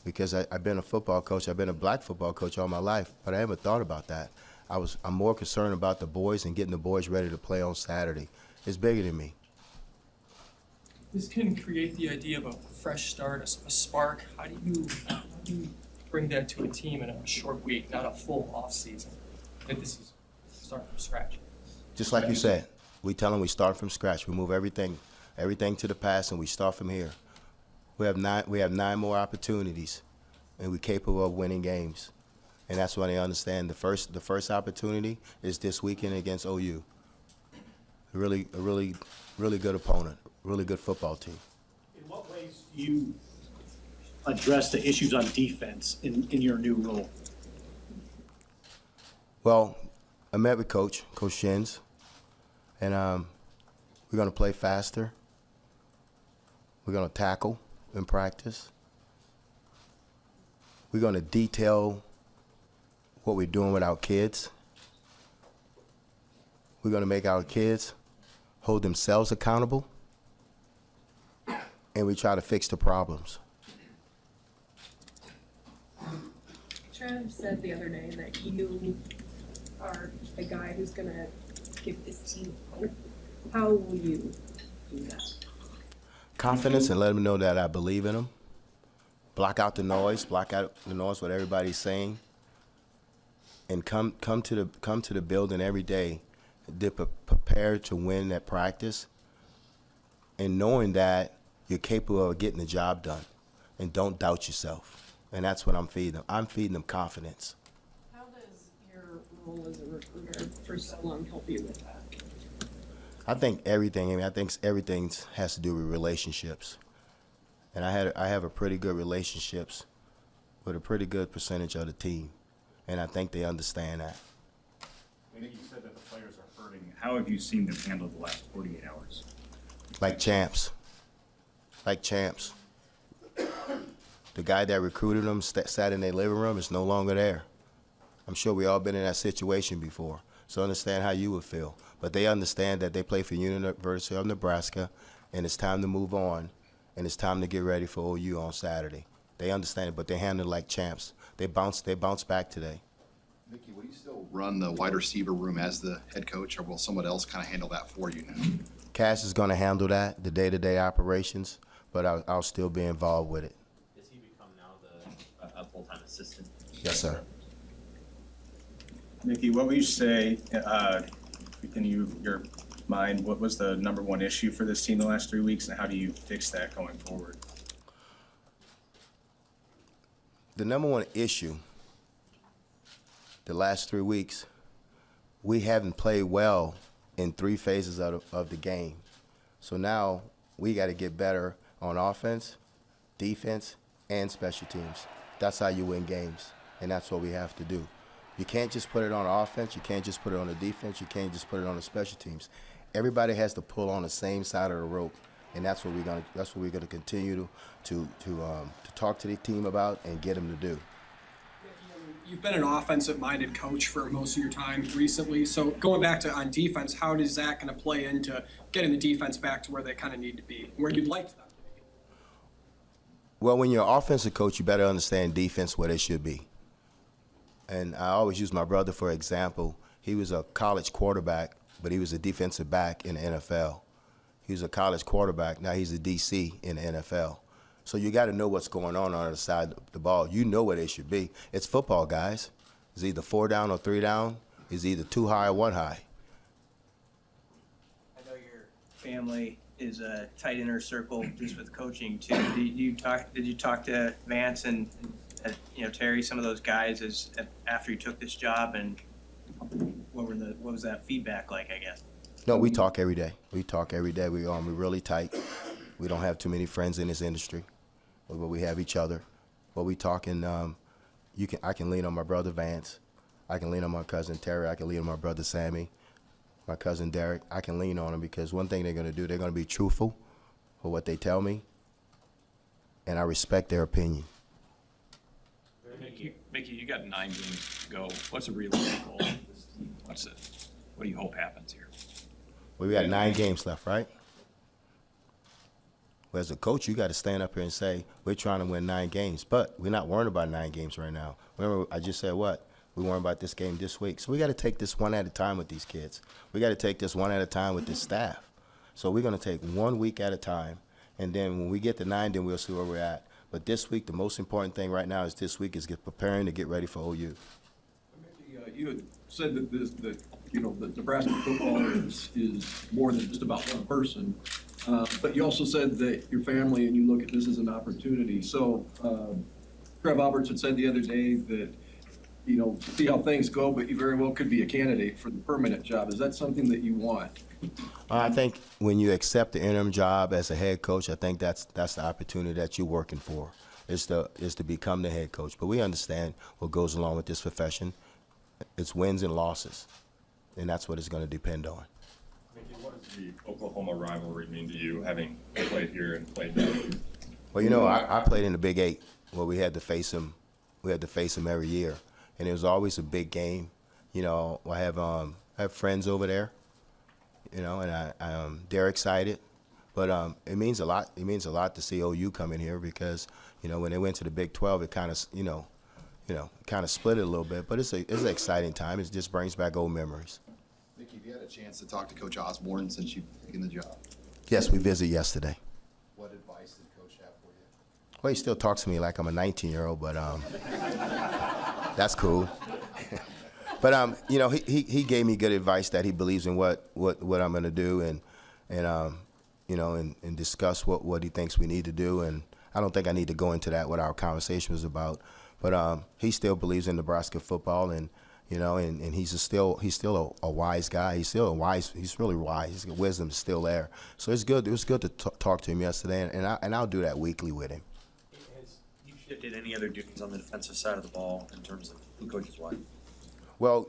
because I've been a football coach. I've been a black football coach all my life, but I haven't thought about that. I'm more concerned about the boys and getting the boys ready to play on Saturday. It's bigger than me. This can create the idea of a fresh start, a spark. How do you bring that to a team in a short week, not a full off season? That this is start from scratch. Just like you said, we tell them we start from scratch. We move everything to the past, and we start from here. We have 9 more opportunities, and we're capable of winning games. And that's why they understand the first opportunity is this weekend against OU. A really good opponent, really good football team. In what ways do you address the issues on defense in your new role? Well, I met with Coach Shins, and we're going to play faster. We're going to tackle in practice. We're going to detail what we're doing with our kids. We're going to make our kids hold themselves accountable, and we try to fix the problems. Trev said the other day that you are a guy who's going to give this team hope. How will you do that? Confidence, and let them know that I believe in them. Block out the noise what everybody's saying, and come to the building every day, prepared to win that practice, and knowing that you're capable of getting the job done, and don't doubt yourself. And that's what I'm feeding them. I'm feeding them confidence. How does your role as a recruiter for so long help you with that? I think everything has to do with relationships, and I have a pretty good relationships with a pretty good percentage of the team, and I think they understand that. I think you said that the players are hurting. How have you seen them handle the last 48 hours? Like champs. The guy that recruited them sat in their living room is no longer there. I'm sure we all been in that situation before, so understand how you would feel. But they understand that they play for University of Nebraska, and it's time to move on, and it's time to get ready for OU on Saturday. They understand it, but they handle it like champs. They bounce back today. Mickey, will you still run the wide receiver room as the head coach, or will someone else kind of handle that for you now? Cash is going to handle that, the day-to-day operations, but I'll still be involved with it. Does he become assistant. Yes, sir. Mickey, what would you say, in your mind, what was the number one issue for this team the last 3 weeks, and how do you fix that going forward? The number one issue the last 3 weeks, we haven't played well in 3 phases of the game. So now we got to get better on offense, defense, and special teams. That's how you win games, and that's what we have to do. You can't just put it on offense. You can't just put it on the defense. You can't just put it on the special teams. Everybody has to pull on the same side of the rope, and that's what we're gonna continue to talk to the team about and get them to do. You've been an offensive-minded coach for most of your time recently. So going back to on defense, how is that going to play into getting the defense back to where they kind of need to be, where you'd like them to be? Well, when you're an offensive coach, you better understand defense where they should be. And I always use my brother for example. He was a college quarterback, but he was a defensive back in the NFL. He was a college quarterback. Now he's a DC in the NFL. So you got to know what's going on the other side of the ball. You know where they should be. It's football, guys. It's either 4 down or 3 down. It's either 2 high or 1 high. I know your family is a tight inner circle just with coaching too. Did you talk to Vance and Terry, some of those guys after you took this job, and what was that feedback like, I guess? No, we talk every day. We're really tight. We don't have too many friends in this industry, but we have each other. But we talk, and I can lean on my brother Vance. I can lean on my cousin Terry. I can lean on my brother Sammy, my cousin Derek. I can lean on them because one thing they're going to do, they're going to be truthful for what they tell me, and I respect their opinion. Mickey, you got 9 games to go. What's a realistic goal? What do you hope happens here? Well, we got 9 games left, right? Well, as a coach, you got to stand up here and say, we're trying to win 9 games, but we're not worrying about 9 games right now. Remember, I just said what? We're worrying about this game this week. So we got to take this one at a time with these kids. We got to take this one at a time with this staff. So we're going to take 1 week at a time, and then when we get to 9, then we'll see where we're at. But this week, the most important thing right now is this week is preparing to get ready for OU. You had said that that Nebraska football is more than just about one person, but you also said that your family and you look at this as an opportunity. So Trev Alberts had said the other day that see how things go, but you very well could be a candidate for the permanent job. Is that something that you want? I think when you accept the interim job as a head coach, I think that's the opportunity that you're working for, is to become the head coach. But we understand what goes along with this profession. It's wins and losses, and that's what it's going to depend on. Mickey, what does the Oklahoma rivalry mean to you, having played here and played there? Well, I played in the Big 8, where we had to face them. We had to face them every year, and it was always a big game. I have friends over there, and they're excited. But it means a lot. It means a lot to see OU come in here because when they went to the Big 12, it kind of split it a little bit. But it's an exciting time. It just brings back old memories. Mickey, have you had a chance to talk to Coach Osborne since you've taken the job? Yes, we visited yesterday. What advice did Coach have for you? Well, he still talks to me like I'm a 19-year-old, but that's cool. But he gave me good advice that he believes in what I'm going to do and discuss what he thinks we need to do. And I don't think I need to go into that, what our conversation was about. But he still believes in Nebraska football, and he's still a wise guy. He's really wise. His wisdom is still there. So it's good. It was good to talk to him yesterday, and I'll do that weekly with him. Has you shifted any other duties on the defensive side of the ball in terms of who coaches what? Well,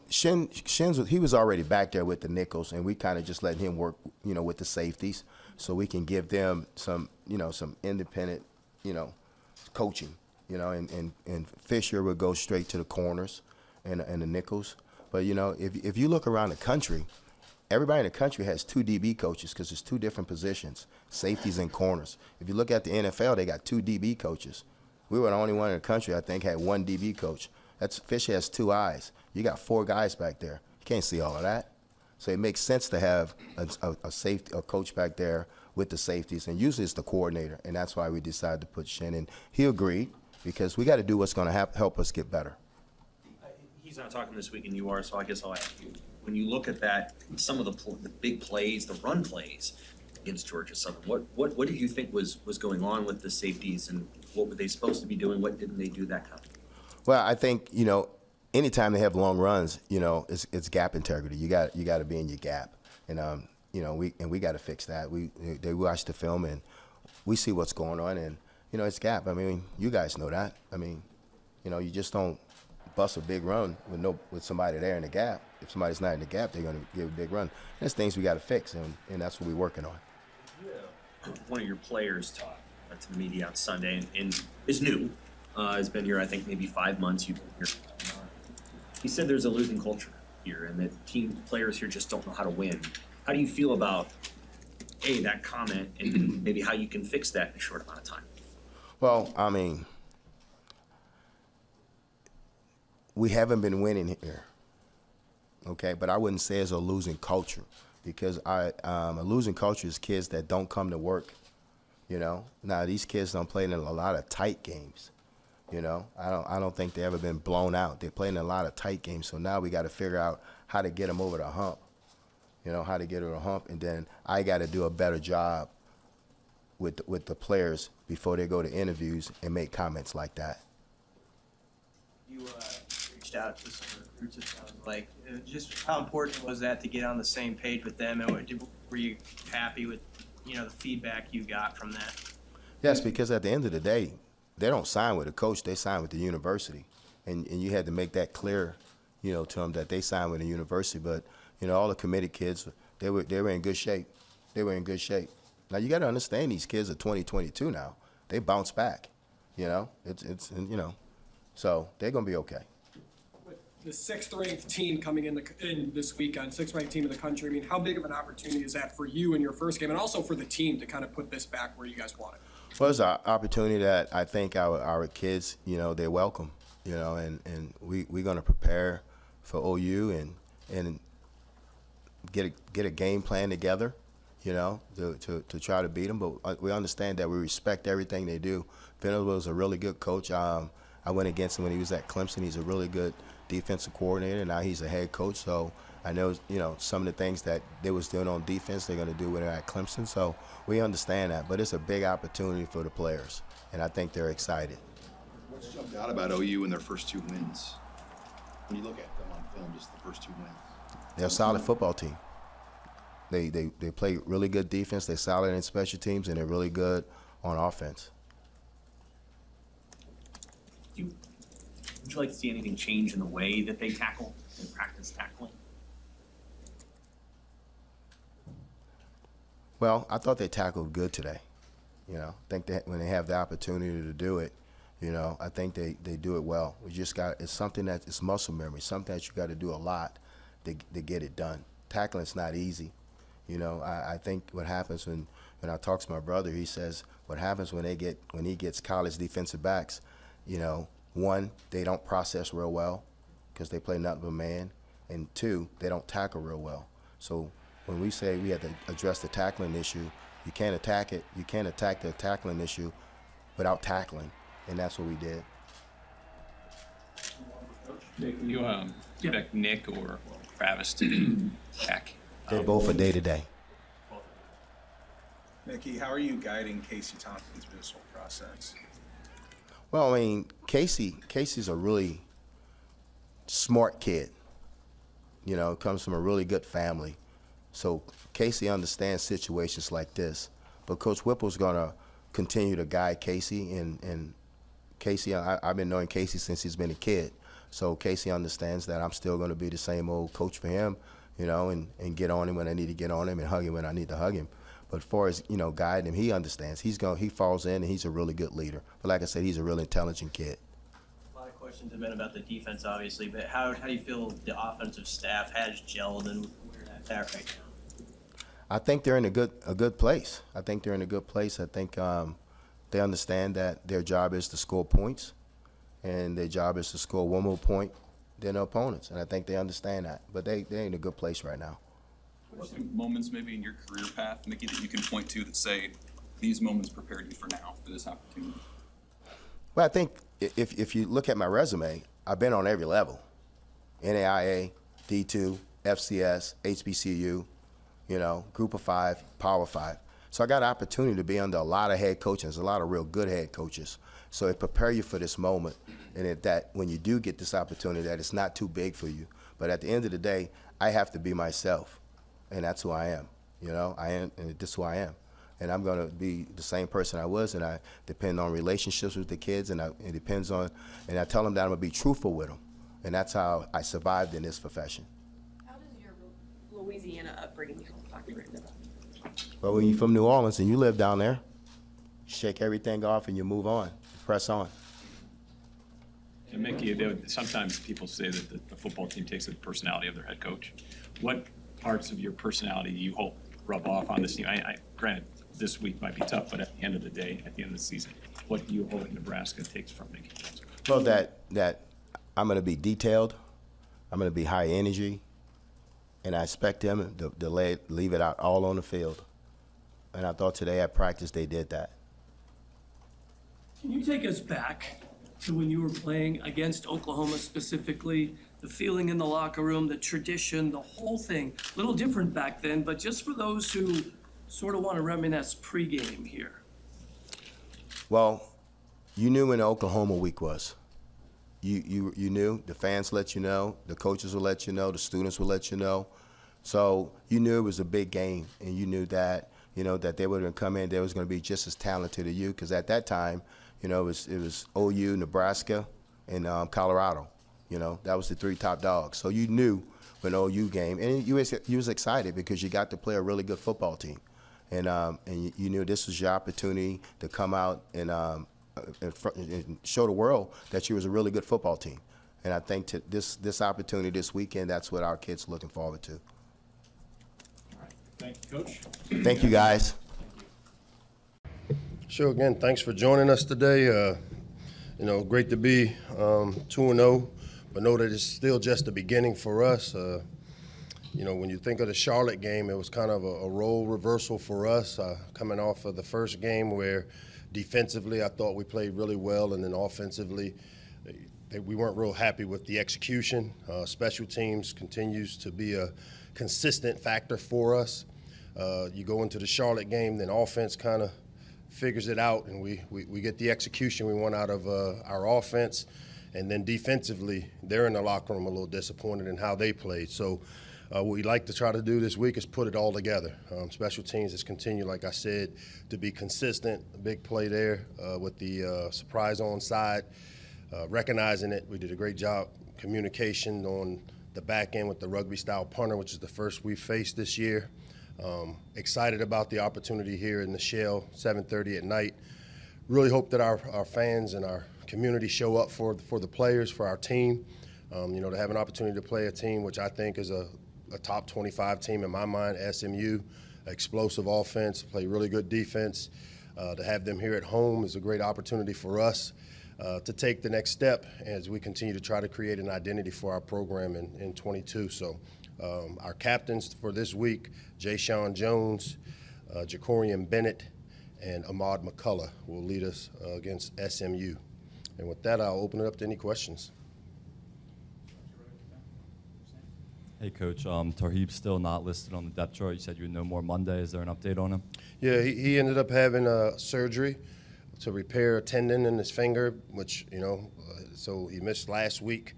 he was already back there with the nickels, and we kind of just let him work, with the safeties, so we can give them some independent, coaching, and Fisher would go straight to the corners and the nickels. But if you look around the country, everybody in the country has 2 DB coaches because there's 2 different positions, safeties and corners. If you look at the NFL, they got 2 DB coaches. We were the only one in the country, I think, had 1 DB coach. Fisher has 2 eyes. You got 4 guys back there. You can't see all of that. So it makes sense to have a coach back there with the safeties, and usually it's the coordinator, and that's why we decided to put Shin in. He agreed, because we got to do what's going to help us get better. He's not talking this week and you are, so I guess I'll ask you. When you look at that, some of the big plays, the run plays against Georgia Southern, what did you think was going on with the safeties, and what were they supposed to be doing? What didn't they do that kind of? Well, I think, you know, anytime they have long runs, you know, it's gap integrity. You got to be in your gap, and you know, we got to fix that. They watch the film and we see what's going on, and you know, it's gap. I mean, you guys know that. I mean, you know, you just don't bust a big run with somebody there in the gap. If somebody's not in the gap, they're going to give a big run. There's things we got to fix, and that's what we're working on. One of your players talked to the media on Sunday and is new. Has been here, I think, maybe 5 months. You've been here. He said there's a losing culture here, and that team players here just don't know how to win. How do you feel about that comment, and maybe how you can fix that in a short amount of time? Well, I mean, we haven't been winning here, okay? But I wouldn't say it's a losing culture, because a losing culture is kids that don't come to work, you know? Now, these kids don't play in a lot of tight games, you know? I don't think they've ever been blown out. They play in a lot of tight games, so now we got to figure out how to get them over the hump, you know, how to get over the hump, and then I got to do a better job with the players before they go to interviews and make comments like that. You reached out to some recruits, it sounds like. Just how important was that to get on the same page with them, and were you happy with, you know, the feedback you got from that? Yes, because at the end of the day, they don't sign with a coach, they sign with the university. And you had to make that clear, you know, to them that they signed with the university. But, you know, all the committed kids, they were in good shape. They were in good shape. Now, you got to understand, these kids are 2022 now. They bounce back, you know. It's you know, so they're going to be okay. With the 6th ranked team coming in this weekend, 6th ranked team in the country, I mean, how big of an opportunity is that for you in your first game, and also for the team to kind of put this back where you guys want it? Well, it's an opportunity that I think our kids, you know, they're welcome, you know, and we're going to prepare for OU and get a game plan together, you know, to try to beat them. But we understand that we respect everything they do. Venables is a really good coach. I went against him when he was at Clemson. He's a really good defensive coordinator. Now he's a head coach. So I know, you know, some of the things that they was doing on defense, they're going to do when they're at Clemson. So we understand that. But it's a big opportunity for the players, and I think they're excited. What's jumped out about OU in their first 2 wins? When you look at them on film, just the first 2 wins. They're a solid football team. They play really good defense. They're solid in special teams, and they're really good on offense. Would you like to see anything change in the way that they tackle and practice tackling? Well, I thought they tackled good today. You know, I think that when they have the opportunity to do it, you know, I think they do it well. We just it's something that it's muscle memory, something that you got to do a lot to get it done. Tackling's not easy. You know, I think what happens when I talk to my brother, he says what happens when he gets college defensive backs, you know, 1, they don't process real well because they play nothing but man, and 2, they don't tackle real well. So when we say we have to address the tackling issue, you can't attack it. You can't attack the tackling issue without tackling, and that's what we did. Nick, you expect Nick or Travis to be back? They're both a day-to-day. Mickey, how are you guiding Casey Thompson through this whole process? Well, I mean, Casey's a really smart kid. You know, comes from a really good family. So Casey understands situations like this. But Coach Whipple's going to continue to guide Casey. And Casey, I've been knowing Casey since he's been a kid. So Casey understands that I'm still going to be the same old coach for him, you know, and get on him when I need to get on him and hug him when I need to hug him. But as far as, you know, guiding him, he understands. He falls in, and he's a really good leader. But like I said, he's a really intelligent kid. A lot of questions have been about the defense, obviously, but how do you feel the offensive staff has gelled and where that's at right now? I think they're in a good place. I think they're in a good place. I think they understand that their job is to score points, and their job is to score one more point than their opponents. And I think they understand that. But they're in a good place right now. What are some moments maybe in your career path, Mickey, that you can point to that say these moments prepared you for now, for this opportunity? Well, I think if you look at my resume, I've been on every level. NAIA, D2, FCS, HBCU, Group of 5, Power 5. So I got an opportunity to be under a lot of head coaches, a lot of real good head coaches. So it prepare you for this moment, and that when you do get this opportunity, that it's not too big for you. But at the end of the day, I have to be myself, and that's who I am. I am, and this is who I am. And I'm going to be the same person I was, and I depend on relationships with the kids, and it depends on, and I tell them that I'm going to be truthful with them. And that's how I survived in this profession. How does your Louisiana upbringing factor into that? But when you're from New Orleans and you live down there, you shake everything off and you move on, you press on. And Mickey, sometimes people say that the football team takes the personality of their head coach. What parts of your personality do you hope rub off on this team? Granted, this week might be tough, but at the end of the day, at the end of the season, what do you hope Nebraska takes from Mickey Johnson? Well, that I'm going to be detailed, I'm going to be high energy, and I expect them to leave it out all on the field. And I thought today at practice they did that. Can you take us back to when you were playing against Oklahoma specifically, the feeling in the locker room, the tradition, the whole thing? A little different back then, but just for those who sort of want to reminisce pregame here. Well, you knew when the Oklahoma week was. You knew, the fans let you know, the coaches will let you know, the students will let you know. So you knew it was a big game, and you knew that, that they were going to come in, they was going to be just as talented as you, because at that time, it was OU, Nebraska, and Colorado. That was the 3 top dogs. So you knew when OU game, and you was excited because you got to play a really good football team, and you knew this was your opportunity to come out and show the world that you was a really good football team. And I think this opportunity this weekend, that's what our kids are looking forward to. Thank you, Coach. Thank you, guys. Sure, again, thanks for joining us today. Great to be 2-0, but know that it's still just the beginning for us. When you think of the Charlotte game, it was kind of a role reversal for us, coming off of the first game where defensively I thought we played really well, and then offensively we weren't real happy with the execution. Special teams continues to be a consistent factor for us. You go into the Charlotte game, then offense kind of figures it out, and we get the execution we want out of our offense. And then defensively, they're in the locker room a little disappointed in how they played. So what we like to try to do this week is put it all together. Special teams has continued, like I said, to be consistent. A big play there with the surprise onside, recognizing it. We did a great job communication on the back end with the rugby-style punter, which is the first we've faced this year. Excited about the opportunity here in the Shell, 7:30 at night. Really hope that our fans and our community show up for the players, for our team. To have an opportunity to play a team which I think is a top 25 team in my mind, SMU, explosive offense, play really good defense. To have them here at home is a great opportunity for us to take the next step as we continue to try to create an identity for our program in 22. So our captains for this week, Jay-Sean Jones, Jacorian Bennett, and Ahmad McCullough will lead us against SMU. And with that, I'll open it up to any questions. Hey, Coach. Tarheeb's still not listed on the depth chart. You said you would know more Monday. Is there an update on him? Yeah, he ended up having surgery to repair a tendon in his finger, which, so he missed last week.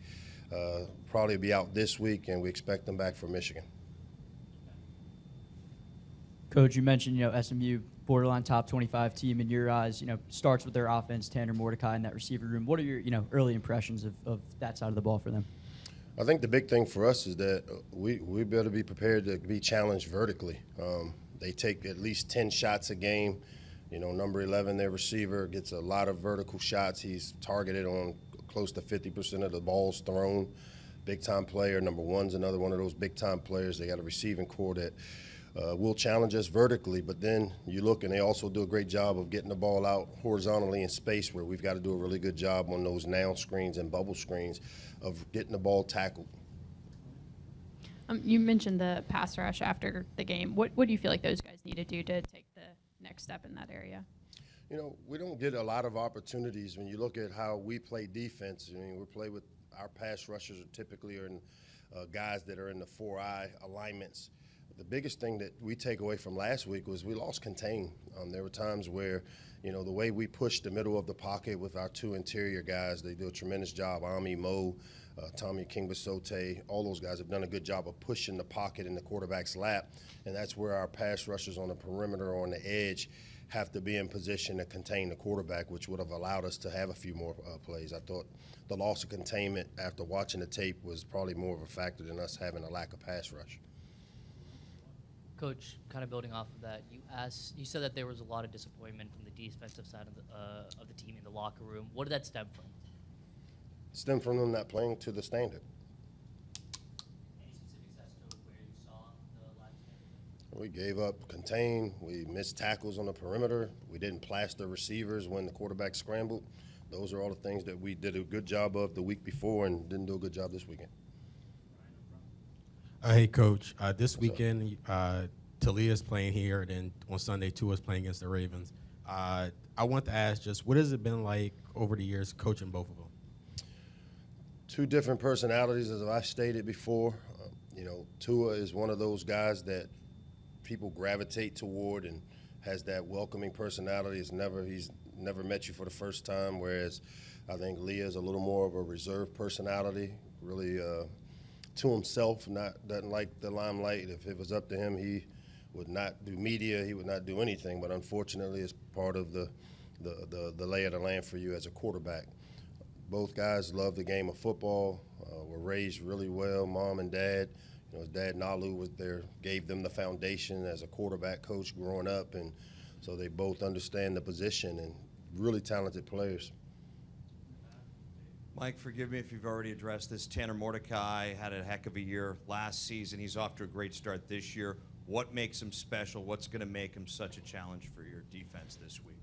Probably be out this week, and we expect him back for Michigan. Coach, you mentioned, SMU borderline top 25 team in your eyes, starts with their offense, Tanner Mordecai in that receiver room. What are your, early impressions of that side of the ball for them? I think the big thing for us is that we better be prepared to be challenged vertically. They take at least 10 shots a game. Number 11, their receiver, gets a lot of vertical shots. He's targeted on close to 50% of the balls thrown. Big-time player. Number 1's another one of those big-time players. They got a receiving core that will challenge us vertically, but then you look and they also do a great job of getting the ball out horizontally in space, where we've got to do a really good job on those now screens and bubble screens of getting the ball tackled. You mentioned the pass rush after the game. What do you feel like those guys need to do to take the next step in that area? You know, we don't get a lot of opportunities when you look at how we play defense. I mean, we play with our pass rushers are typically in guys that are in the 4-eye alignments. The biggest thing that we take away from last week was we lost contain. There were times where, you know, the way we pushed the middle of the pocket with our two interior guys, they do a tremendous job. Ami, Mo, Tommy Kingbasote, all those guys have done a good job of pushing the pocket in the quarterback's lap, and that's where our pass rushers on the perimeter or on the edge have to be in position to contain the quarterback, which would have allowed us to have a few more plays. I thought the loss of containment after watching the tape was probably more of a factor than us having a lack of pass rush. Coach, kind of building off of that, you said that there was a lot of disappointment from the defensive side of the team in the locker room. What did that stem from? It stemmed from them not playing to the standard. Any specifics as to where you saw the lack of standard? We gave up contain. We missed tackles on the perimeter. We didn't plaster receivers when the quarterback scrambled. Those are all the things that we did a good job of the week before and didn't do a good job this weekend. Hey, Coach. This weekend, Talia's playing here, and then on Sunday, Tua's playing against the Ravens. I want to ask just what has it been like over the years coaching both of them? Two different personalities, as I've stated before. You know, Tua is one of those guys that people gravitate toward and has that welcoming personality. He's never met you for the first time, whereas I think Leah is a little more of a reserved personality, really to himself, doesn't like the limelight. If it was up to him, he would not do media, he would not do anything, but unfortunately it's part of the lay of the land for you as a quarterback. Both guys love the game of football, were raised really well, mom and dad. You know, his dad, Nalu, was there, gave them the foundation as a quarterback coach growing up, and so they both understand the position and really talented players. Mike, forgive me if you've already addressed this. Tanner Mordecai had a heck of a year last season. He's off to a great start this year. What makes him special? What's going to make him such a challenge for your defense this week?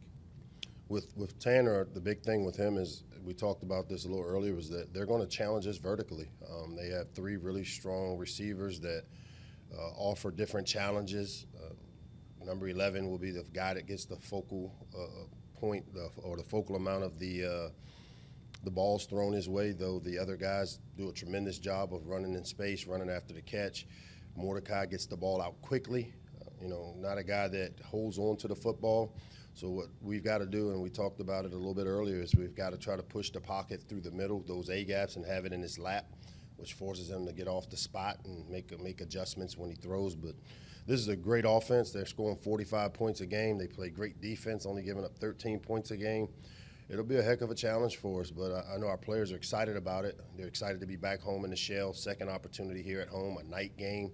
With Tanner, the big thing with him is, we talked about this a little earlier, was that they're going to challenge us vertically. They have three really strong receivers that offer different challenges. Number 11 will be the guy that gets the focal point or the focal amount of the ball's thrown his way, though the other guys do a tremendous job of running in space, running after the catch. Mordecai gets the ball out quickly, you know, not a guy that holds on to the football. So what we've got to do, and we talked about it a little bit earlier, is we've got to try to push the pocket through the middle, those A-gaps, and have it in his lap, which forces him to get off the spot and make adjustments when he throws. But this is a great offense. They're scoring 45 points a game. They play great defense, only giving up 13 points a game. It'll be a heck of a challenge for us, but I know our players are excited about it. They're excited to be back home in the shell, second opportunity here at home, a night game.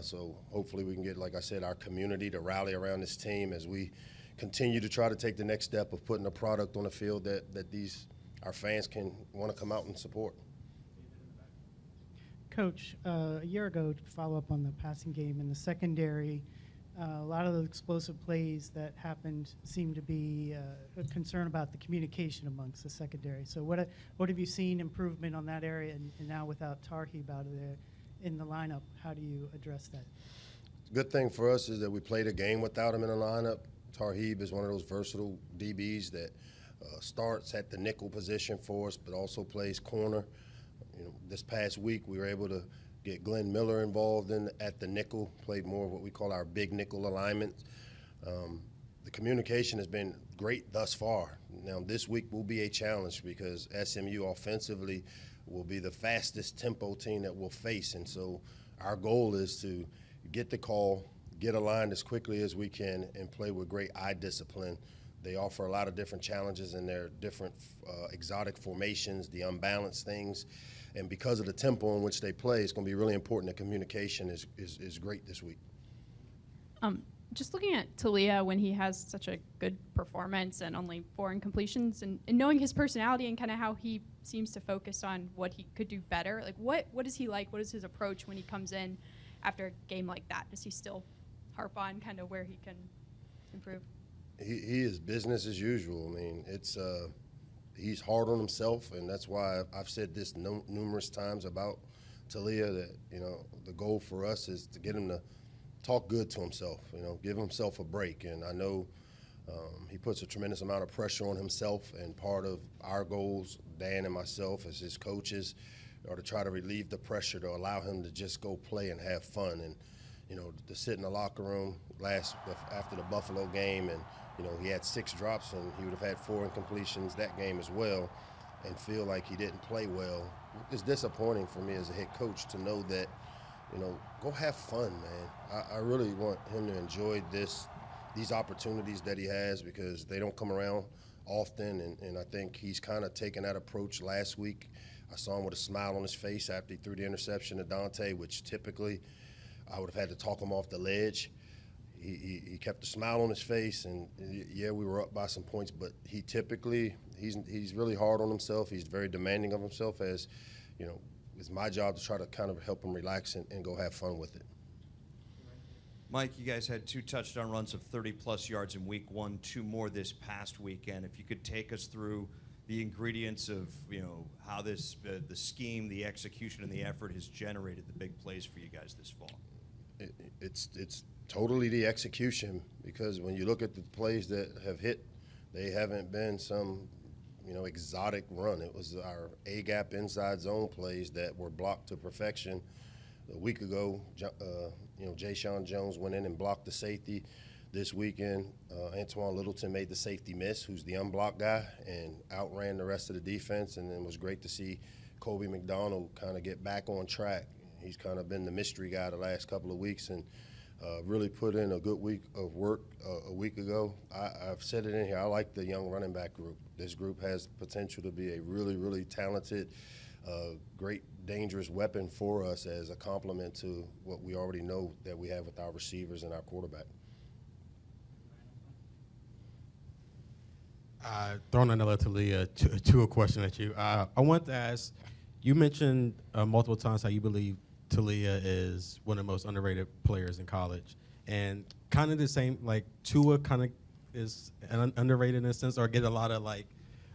So hopefully we can get, like I said, our community to rally around this team as we continue to try to take the next step of putting a product on the field that our fans can want to come out and support. Coach, a year ago, to follow up on the passing game in the secondary, a lot of the explosive plays that happened seem to be a concern about the communication amongst the secondary. So what have you seen improvement on that area, and now without Tarheeb out of there in the lineup, how do you address that? Good thing for us is that we played a game without him in the lineup. Tarheeb is one of those versatile DBs that starts at the nickel position for us, but also plays corner. You know, this past week we were able to get Glenn Miller involved at the nickel, played more of what we call our big nickel alignment. The communication has been great thus far. Now this week will be a challenge because SMU offensively will be the fastest tempo team that we'll face, and so our goal is to get the call, get aligned as quickly as we can, and play with great eye discipline. They offer a lot of different challenges in their different exotic formations, the unbalanced things. And because of the tempo in which they play, it's going to be really important that communication is great this week. Just looking at Talia when he has such a good performance and only 4 incompletions, and knowing his personality and kind of how he seems to focus on what he could do better, like what is he like? What is his approach when he comes in after a game like that? Does he still harp on kind of where he can improve? He is business as usual. I mean, he's hard on himself, and that's why I've said this numerous times about Talia, that, you know, the goal for us is to get him to talk good to himself, you know, give himself a break. And I know He puts a tremendous amount of pressure on himself, and part of our goals, Dan and myself as his coaches, are to try to relieve the pressure to allow him to just go play and have fun. And, you know, to sit in the locker room after the Buffalo game, and, you know, he had 6 drops and he would have had 4 incompletions that game as well, and feel like he didn't play well. It's disappointing for me as a head coach to know that, you know, go have fun, man. I really want him to enjoy these opportunities that he has, because they don't come around often, and I think he's kind of taken that approach last week. I saw him with a smile on his face after he threw the interception to Dante, which typically I would have had to talk him off the ledge. He kept a smile on his face, and yeah, we were up by some points, but he's really hard on himself. He's very demanding of himself, as, you know, it's my job to try to kind of help him relax and go have fun with it. Mike, you guys had 2 touchdown runs of 30-plus yards in week 1, 2 more this past weekend. If you could take us through the ingredients of, you know, how this, the scheme, the execution, and the effort has generated the big plays for you guys this fall. It's totally the execution, because when you look at the plays that have hit, they haven't been some, you know, exotic run. It was our A-gap inside zone plays that were blocked to perfection. A week ago, you know, Ja'Shawn Jones went in and blocked the safety. This weekend, Antoine Littleton made the safety miss, who's the unblocked guy, and outran the rest of the defense. And it was great to see Kobe McDonald kind of get back on track. He's kind of been the mystery guy the last couple of weeks, and really put in a good week of work a week ago. I've said it in here, I like the young running back group. This group has potential to be a really, really talented, great, dangerous weapon for us as a complement to what we already know that we have with our receivers and our quarterback. Throwing another to a question at you. I want to ask, you mentioned multiple times how you believe Talia is one of the most underrated players in college, and kind of the same, like Tua kind of is underrated in a sense, or get a lot of like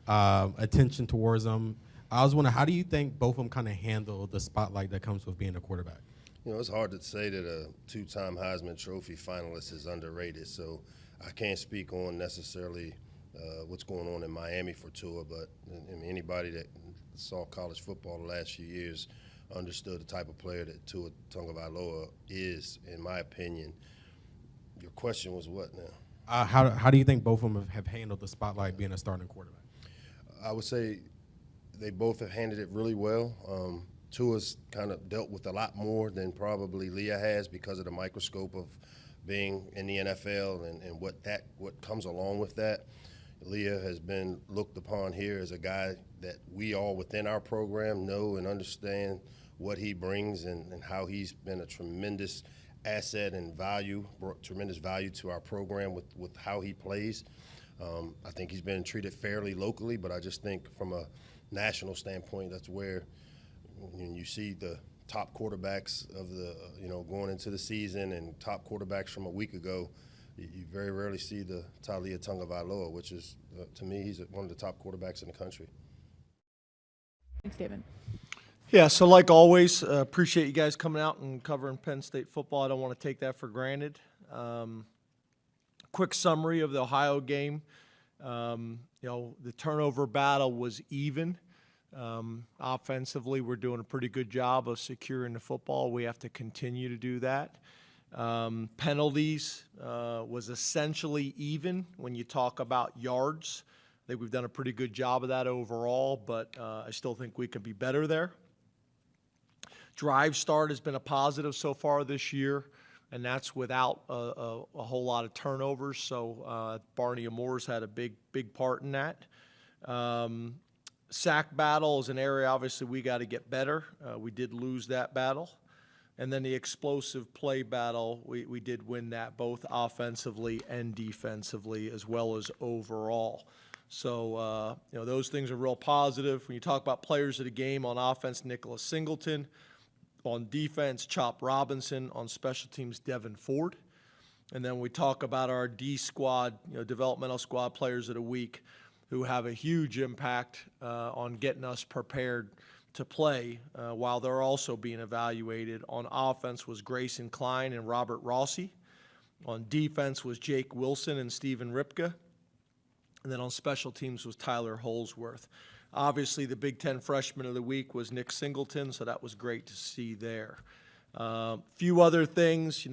attention towards them. I was wondering, how do you think both of them kind of handle the spotlight that comes with being a quarterback? You know, it's hard to say that a 2-time Heisman Trophy finalist is underrated, so I can't speak on necessarily what's going on in Miami for Tua, but I mean, anybody that saw college football the last few years understood the type of player that Tua Tagovailoa is, in my opinion. Your question was what now? How do you think both of them have handled the spotlight being a starting quarterback? I would say they both have handled it really well. Tua's kind of dealt with a lot more than probably Leah has because of the microscope of being in the NFL and what comes along with that. Leah has been looked upon here as a guy that we all within our program know and understand what he brings and how he's been a tremendous asset and value, brought tremendous value to our program with how he plays. I think he's been treated fairly locally, but I just think from a national standpoint, that's where when you see the top quarterbacks of the, going into the season and top quarterbacks from a week ago, you very rarely see the Talia Tagovailoa, which is, to me, he's one of the top quarterbacks in the country. Thanks, David. Yeah, so like always, appreciate you guys coming out and covering Penn State football. I don't want to take that for granted. Quick summary of the Ohio game. The turnover battle was even. Offensively, we're doing a pretty good job of securing the football. We have to continue to do that. Penalties was essentially even when you talk about yards. I think we've done a pretty good job of that overall, but I still think we can be better there. Drive start has been a positive so far this year, and that's without a whole lot of turnovers. So Barney Moore's had a big part in that. Sack battle is an area, obviously, we got to get better. We did lose that battle. And then the explosive play battle, we did win that both offensively and defensively as well as overall. So, those things are real positive. When you talk about players of the game, on offense, Nicholas Singleton. On defense, Chop Robinson. On special teams, Devin Ford. And then we talk about our D squad, developmental squad players of the week who have a huge impact on getting us prepared to play while they're also being evaluated. On offense was Grayson Klein and Robert Rossi. On defense was Jake Wilson and Steven Ripka. And then on special teams was Tyler Holsworth. Obviously, the Big Ten Freshman of the Week was Nick Singleton, so that was great to see there. Few other things,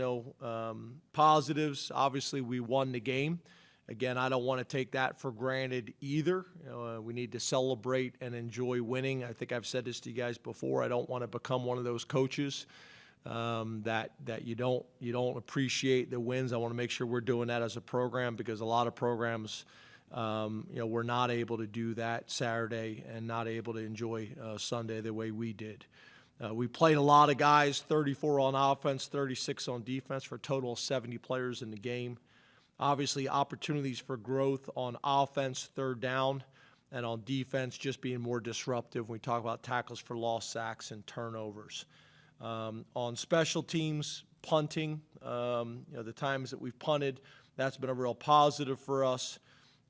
positives. Obviously, we won the game. Again, I don't want to take that for granted either. We need to celebrate and enjoy winning. I think I've said this to you guys before. I don't want to become one of those coaches that you don't appreciate the wins. I want to make sure we're doing that as a program, because a lot of programs, were not able to do that Saturday and not able to enjoy Sunday the way we did. We played a lot of guys, 34 on offense, 36 on defense, for a total of 70 players in the game. Obviously, opportunities for growth on offense, third down, and on defense, just being more disruptive when we talk about tackles for lost sacks and turnovers. On special teams, punting, the times that we've punted, that's been a real positive for us.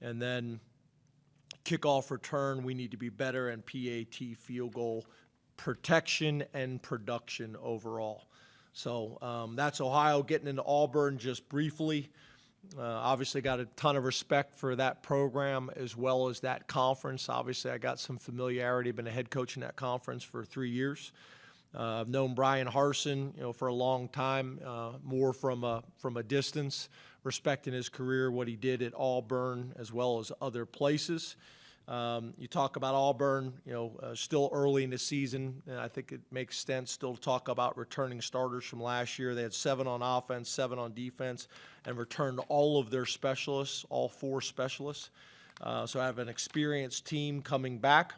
And then kickoff return, we need to be better, and PAT field goal protection and production overall. So that's Ohio. Getting into Auburn just briefly. Obviously got a ton of respect for that program as well as that conference. Obviously I got some familiarity, been a head coach in that conference for 3 years. I've known Brian Harsin, for a long time, more from a distance, respecting his career, what he did at Auburn as well as other places. You talk about Auburn, still early in the season, and I think it makes sense still to talk about returning starters from last year. They had 7 on offense, 7 on defense, and returned all of their specialists, all 4 specialists. So I have an experienced team coming back.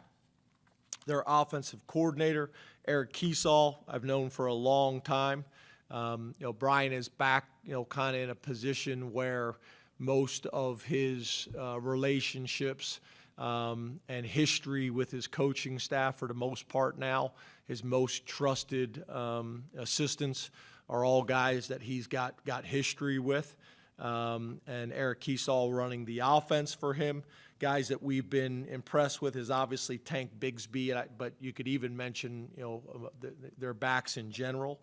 Their offensive coordinator, Eric Kiesel, I've known for a long time. Brian is back, kind of in a position where most of his relationships and history with his coaching staff, for the most part now, his most trusted assistants are all guys that he's got history with. And Eric Kiesel running the offense for him. Guys that we've been impressed with is obviously Tank Bigsby, but you could even mention their backs in general.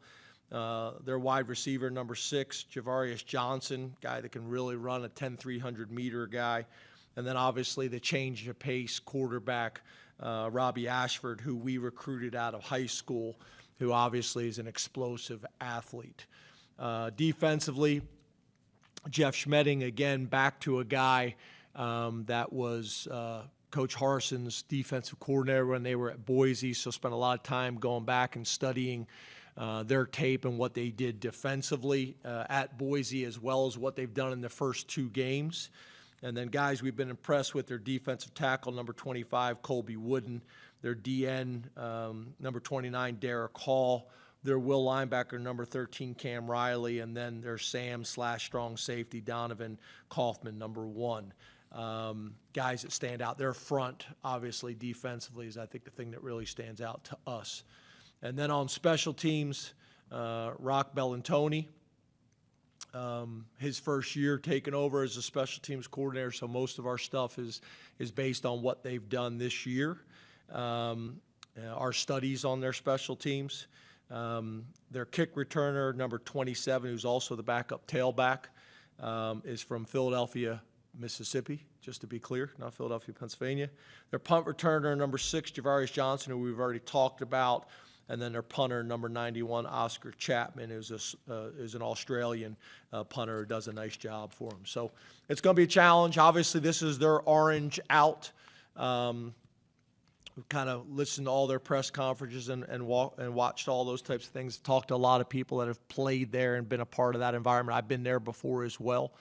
Their wide receiver, number 6, Javarius Johnson, guy that can really run, a 10-300 meter guy. And then obviously the change of pace quarterback, Robbie Ashford, who we recruited out of high school, who obviously is an explosive athlete. Defensively, Jeff Schmedding, again, back to a guy that was Coach Harsin's defensive coordinator when they were at Boise, so spent a lot of time going back and studying their tape and what they did defensively at Boise, as well as what they've done in the first 2 games. And then guys we've been impressed with, their defensive tackle, number 25, Colby Wooden, their DN, number 29, Derek Hall, their will linebacker, number 13, Cam Riley, and then their Sam/strong safety, Donovan Kaufman, number 1. Guys that stand out. Their front, obviously, defensively, is I think the thing that really stands out to us. And then on special teams, Rock Bellantoni, his first year taking over as a special teams coordinator, so most of our stuff is based on what they've done this year. Our studies on their special teams. Their kick returner, number 27, who's also the backup tailback, is from Philadelphia, Mississippi, just to be clear, not Philadelphia, Pennsylvania. Their punt returner, number 6, Javarius Johnson, who we've already talked about. And then their punter, number 91, Oscar Chapman, is an Australian punter who does a nice job for them. So it's going to be a challenge. Obviously, this is their orange out. We've kind of listened to all their press conferences and watched all those types of things. Talked to a lot of people that have played there and been a part of that environment. I've been there before as well,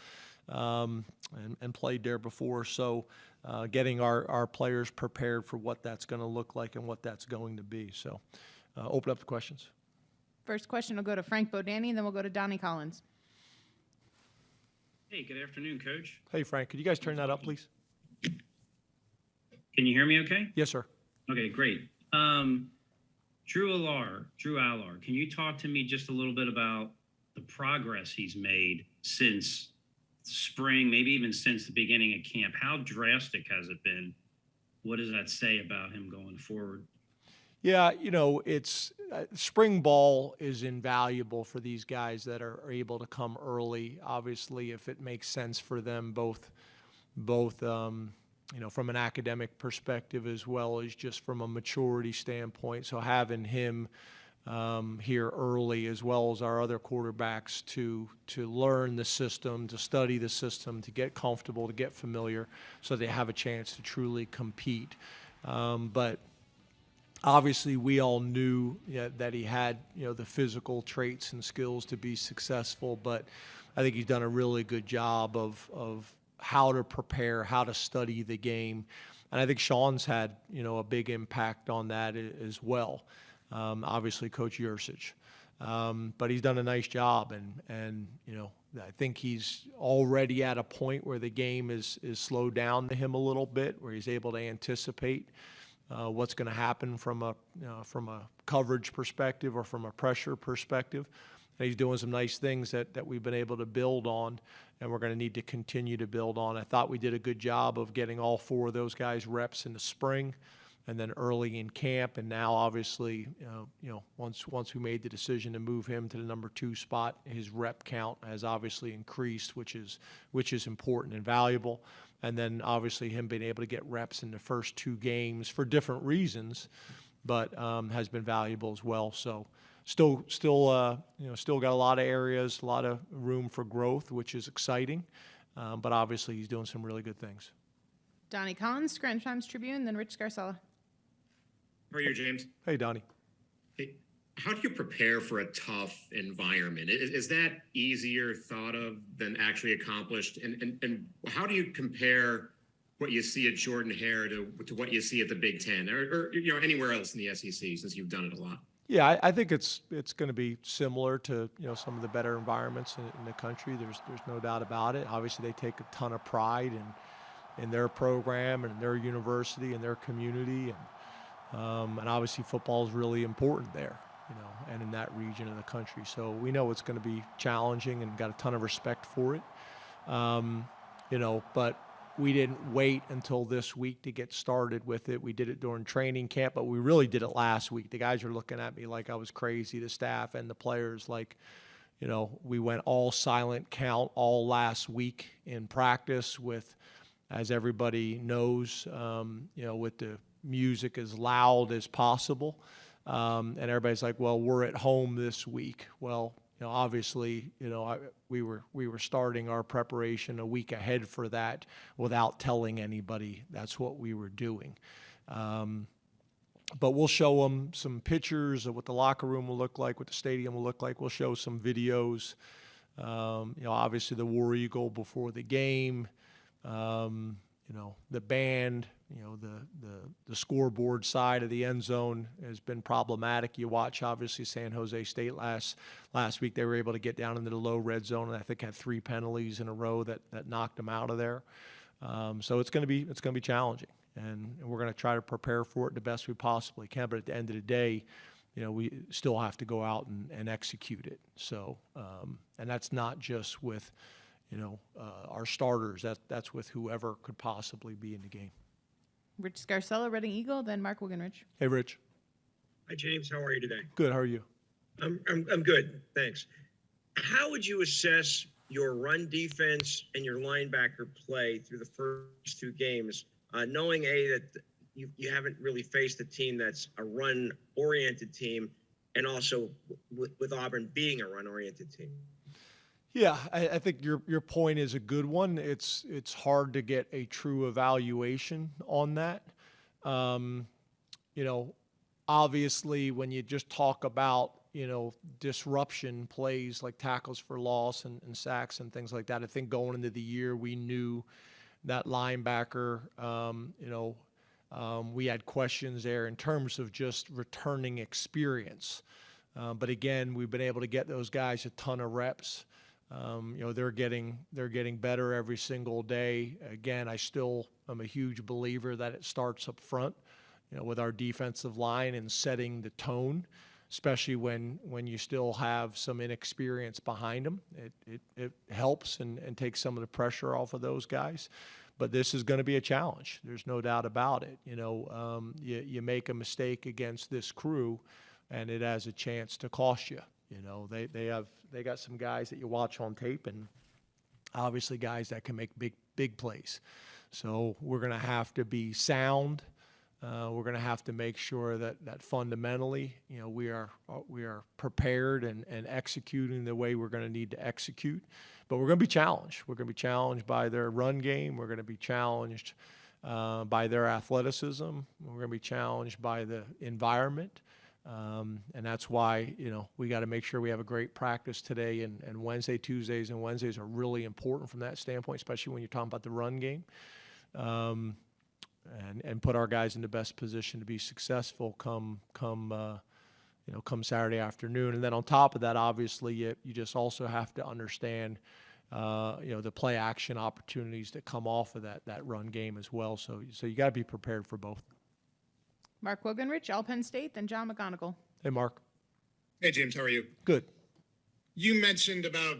and played there before. So getting our players prepared for what that's going to look like and what that's going to be. So open up the questions. First question will go to Frank Bodani, and then we'll go to Donnie Collins. Hey, good afternoon, Coach. Hey, Frank, could you guys turn that up, please? Can you hear me okay? Yes, sir. Okay, great. Drew Allar, can you talk to me just a little bit about the progress he's made since spring, maybe even since the beginning of camp? How drastic has it been? What does that say about him going forward? Yeah, it's spring ball is invaluable for these guys that are able to come early. Obviously, if it makes sense for them, both both from an academic perspective as well as just from a maturity standpoint. So having him here early, as well as our other quarterbacks, to learn the system, to study the system, to get comfortable, to get familiar, so they have a chance to truly compete. But obviously, we all knew that he had the physical traits and skills to be successful. But I think he's done a really good job of how to prepare, how to study the game, and I think Sean's had a big impact on that as well. Obviously, Coach Yursich. But he's done a nice job, and I think he's already at a point where the game is slowed down to him a little bit, where he's able to anticipate what's going to happen from a coverage perspective or from a pressure perspective. And he's doing some nice things that we've been able to build on, and we're going to need to continue to build on. I thought we did a good job of getting all four of those guys reps in the spring, and then early in camp, and now obviously, once we made the decision to move him to the number 2 spot, his rep count has obviously increased, which is important and valuable. And then obviously him being able to get reps in the first 2 games for different reasons, but has been valuable as well. So still got a lot of areas, a lot of room for growth, which is exciting. But obviously he's doing some really good things. Donnie Collins, Scranton Times-Tribune, then Rich Scarcella. How are you, James? Hey, Donnie. Hey, how do you prepare for a tough environment? Is that easier thought of than actually accomplished? And how do you compare what you see at Jordan-Hare to what you see at the Big Ten or anywhere else in the SEC, since you've done it a lot? Yeah, I think it's going to be similar to some of the better environments in the country. There's no doubt about it. Obviously, they take a ton of pride in their program and their university and their community, and obviously football is really important there, and in that region of the country. So we know it's going to be challenging and got a ton of respect for it, but we didn't wait until this week to get started with it. We did it during training camp, but we really did it last week. The guys were looking at me like I was crazy, the staff and the players, like, we went all silent count all last week in practice with, as everybody knows, with the music as loud as possible. And everybody's like, well, we're at home this week. Well, obviously, we were starting our preparation a week ahead for that without telling anybody that's what we were doing. But we'll show them some pictures of what the locker room will look like, what the stadium will look like. We'll show some videos. Obviously the War Eagle before the game. The band, the scoreboard side of the end zone has been problematic. You watch, obviously, San Jose State last week. They were able to get down into the low red zone, and I think had 3 penalties in a row that knocked them out of there. So it's going to be challenging, and we're going to try to prepare for it the best we possibly can. But at the end of the day, we still have to go out and execute it. So, and that's not just with our starters. That's with whoever could possibly be in the game. Rich Scarcella, Reading Eagle, then Mark Wiganrich. Hey, Rich. Hi, James. How are you today? Good. How are you? I'm good. Thanks. How would you assess your run defense and your linebacker play through the first 2 games, knowing that you haven't really faced a team that's a run-oriented team, and also with Auburn being a run-oriented team? Yeah, I think your point is a good one. It's hard to get a true evaluation on that. Obviously, when you just talk about, disruption plays like tackles for loss and sacks and things like that, I think going into the year, we knew that linebacker, we had questions there in terms of just returning experience. But again, we've been able to get those guys a ton of reps. They're getting better every single day. Again, I still am a huge believer that it starts up front, with our defensive line and setting the tone, especially when you still have some inexperience behind them. It helps and takes some of the pressure off of those guys. But this is going to be a challenge. There's no doubt about it. You make a mistake against this crew, and it has a chance to cost you. They got some guys that you watch on tape, and obviously guys that can make big plays. So we're going to have to be sound. We're going to have to make sure that fundamentally, we are prepared and executing the way we're going to need to execute. But we're going to be challenged. We're going to be challenged by their run game. We're going to be challenged by their athleticism. We're going to be challenged by the environment. And that's why, we got to make sure we have a great practice today. And Wednesday, Tuesdays, and Wednesdays are really important from that standpoint, especially when you're talking about the run game. And put our guys in the best position to be successful come Saturday afternoon. And then on top of that, obviously, you just also have to understand, the play action opportunities that come off of that run game as well. So you got to be prepared for both. Mark Wogenrich, all Penn State, then John McGonigal. Hey, Mark. Hey, James, how are you? Good. You mentioned about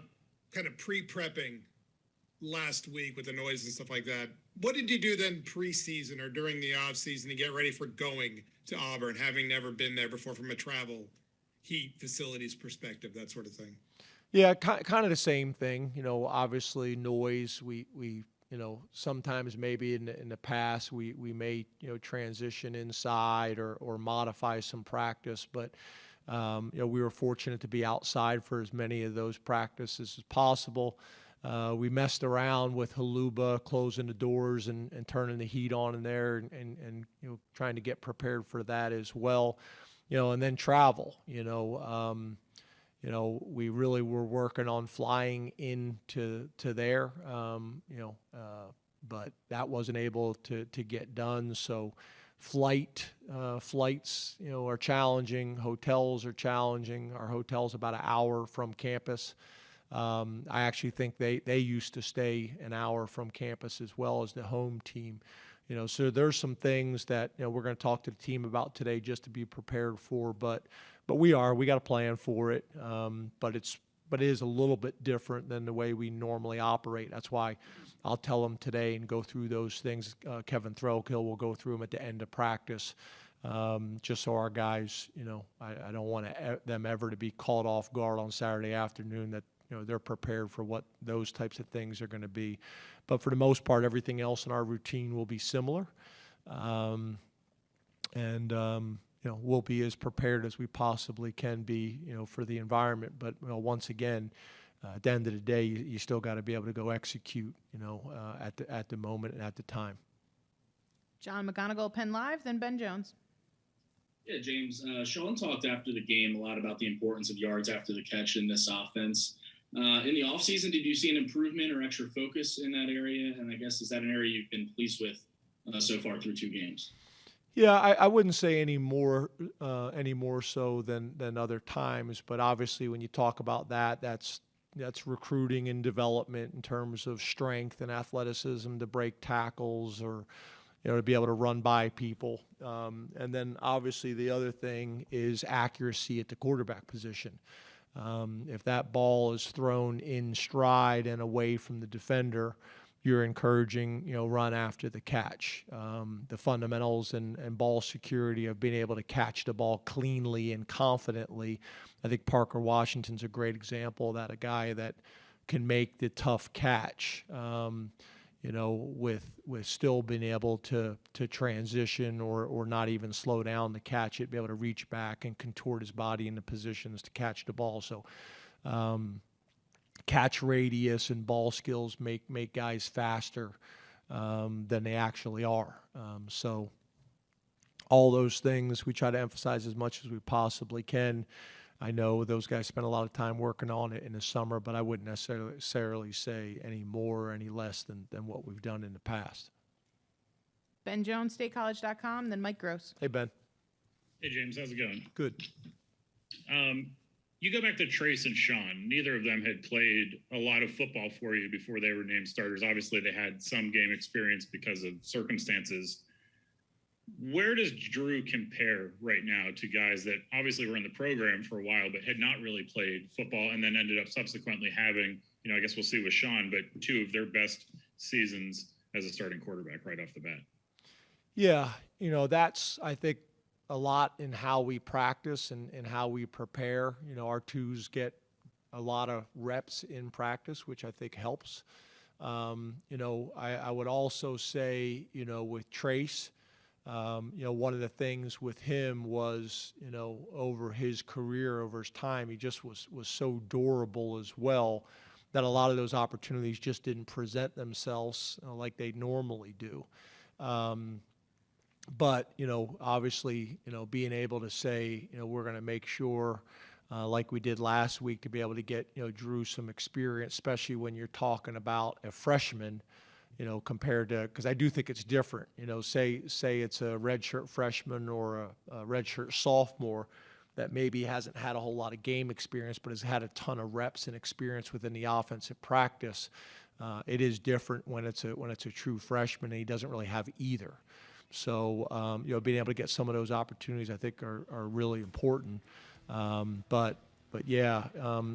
kind of pre-prepping last week with the noise and stuff like that. What did you do then preseason or during the off season to get ready for going to Auburn, having never been there before from a travel, heat, facilities perspective, that sort of thing? Yeah, kind of the same thing. Obviously noise. We sometimes maybe in the past we may transition inside or modify some practice, but we were fortunate to be outside for as many of those practices as possible. We messed around with Haluba, closing the doors and turning the heat on in there and trying to get prepared for that as well. And then travel, we really were working on flying into there, but that wasn't able to get done. So flights, are challenging. Hotels are challenging. Our hotel's about an hour from campus. I actually think they used to stay an hour from campus as well as the home team. So there's some things that we're going to talk to the team about today just to be prepared for. But we got a plan for it. But it is a little bit different than the way we normally operate. That's why I'll tell them today and go through those things. Kevin Threlkill will go through them at the end of practice. Just so our guys, I don't want them ever to be caught off guard on Saturday afternoon, that they're prepared for what those types of things are going to be. But for the most part, everything else in our routine will be similar. We'll be as prepared as we possibly can be, for the environment. But once again, at the end of the day, you still got to be able to go execute, at the moment and at the time. John McGonigal, Penn Live, then Ben Jones. Yeah, James, Sean talked after the game a lot about the importance of yards after the catch in this offense. In the offseason, did you see an improvement or extra focus in that area? And I guess, is that an area you've been pleased with so far through 2 games? Yeah, I wouldn't say any more so than other times, but obviously when you talk about that's recruiting and development in terms of strength and athleticism to break tackles or to be able to run by people. And then obviously the other thing is accuracy at the quarterback position. If that ball is thrown in stride and away from the defender, you're encouraging, run after the catch. The fundamentals and ball security of being able to catch the ball cleanly and confidently. I think Parker Washington's a great example of that, a guy that can make the tough catch, with still being able to transition or not even slow down to catch it, be able to reach back and contort his body into positions to catch the ball. So catch radius and ball skills make guys faster than they actually are. So all those things we try to emphasize as much as we possibly can. I know those guys spend a lot of time working on it in the summer, but I wouldn't necessarily say any more or any less than what we've done in the past. Ben Jones, statecollege.com, then Mike Gross. Hey, Ben. Hey, James. How's it going? Good. You go back to Trace and Sean. Neither of them had played a lot of football for you before they were named starters. Obviously, they had some game experience because of circumstances. Where does Drew compare right now to guys that obviously were in the program for a while but had not really played football and then ended up subsequently having, I guess we'll see with Sean, but 2 of their best seasons as a starting quarterback right off the bat? Yeah, that's, I think, a lot in how we practice and how we prepare. Our 2s get a lot of reps in practice, which I think helps. I would also say, with Trace, one of the things with him was, over his career, over his time, he just was so durable as well that a lot of those opportunities just didn't present themselves like they normally do. But, obviously, being able to say, we're going to make sure, like we did last week, to be able to get, Drew some experience, especially when you're talking about a freshman, compared to, because I do think it's different, say it's a redshirt freshman or a redshirt sophomore that maybe hasn't had a whole lot of game experience, but has had a ton of reps and experience within the offensive practice. It is different when it's a true freshman and he doesn't really have either. So, being able to get some of those opportunities, I think, are really important. But yeah,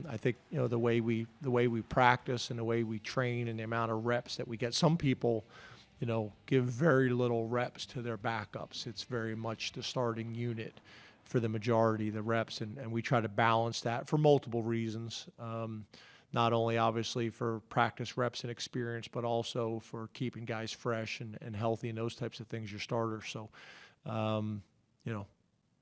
I think, the way we practice and the way we train and the amount of reps that we get. Some people, give very little reps to their backups. It's very much the starting unit for the majority of the reps, and we try to balance that for multiple reasons. Not only obviously for practice reps and experience, but also for keeping guys fresh and healthy and those types of things, your starters. So,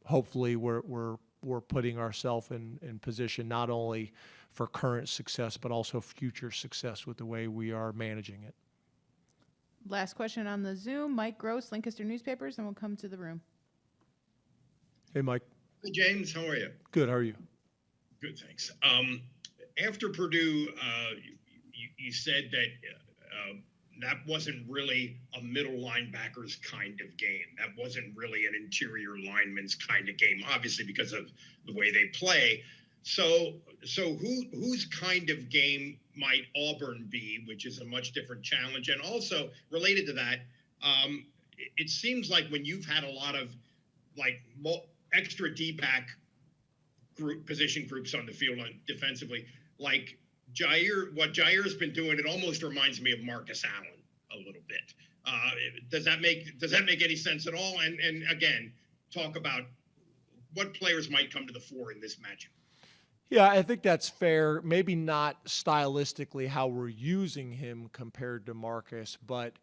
hopefully we're putting ourselves in position not only for current success, but also future success with the way we are managing it. Last question on the Zoom. Mike Gross, Lancaster Newspapers, and we'll come to the room. Hey, Mike. Hey, James, how are you? Good. How are you? Good, thanks. After Purdue, you said that that wasn't really a middle linebackers kind of game. That wasn't really an interior lineman's kind of game, obviously because of the way they play. So whose kind of game might Auburn be, which is a much different challenge? And also related to that, it seems like when you've had a lot of extra D-back position groups on the field defensively, like what Jair's been doing, it almost reminds me of Marcus Allen a little bit. Does that make any sense at all? And again, talk about what players might come to the fore in this matchup. Yeah, I think that's fair. Maybe not stylistically how we're using him compared to Marcus, but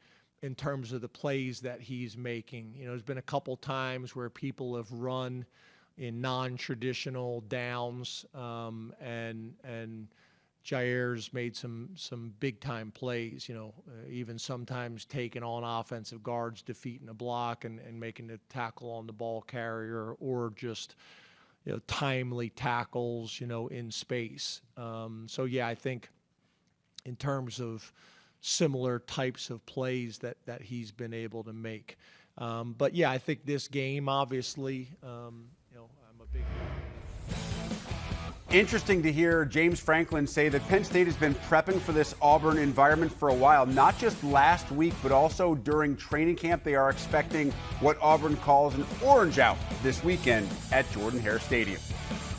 in terms of the plays that he's making. There's been a couple times where people have run in non-traditional downs, and Jair's made some big-time plays, even sometimes taking on offensive guards, defeating a block and making the tackle on the ball carrier, or just, timely tackles, in space. So, yeah, I think in terms of similar types of plays that he's been able to make. But, yeah, I think this game, obviously, I'm a big Interesting to hear James Franklin say that Penn State has been prepping for this Auburn environment for a while, not just last week, but also during training camp. They are expecting what Auburn calls an orange out this weekend at Jordan-Hare Stadium.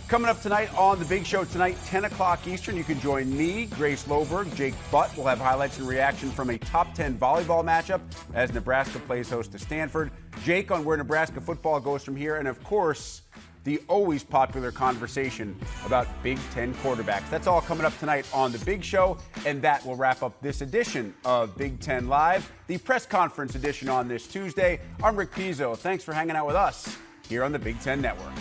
Coming up tonight on The Big Show tonight, 10 o'clock Eastern, you can join me, Grace Loberg, Jake Butt. We'll have highlights and reaction from a top 10 volleyball matchup as Nebraska plays host to Stanford. Jake on where Nebraska football goes from here, and of course, the always popular conversation about Big Ten quarterbacks. That's all coming up tonight on The Big Show, and that will wrap up this edition of Big Ten Live, the press conference edition on this Tuesday. I'm Rick Pizzo. Thanks for hanging out with us here on the Big Ten Network.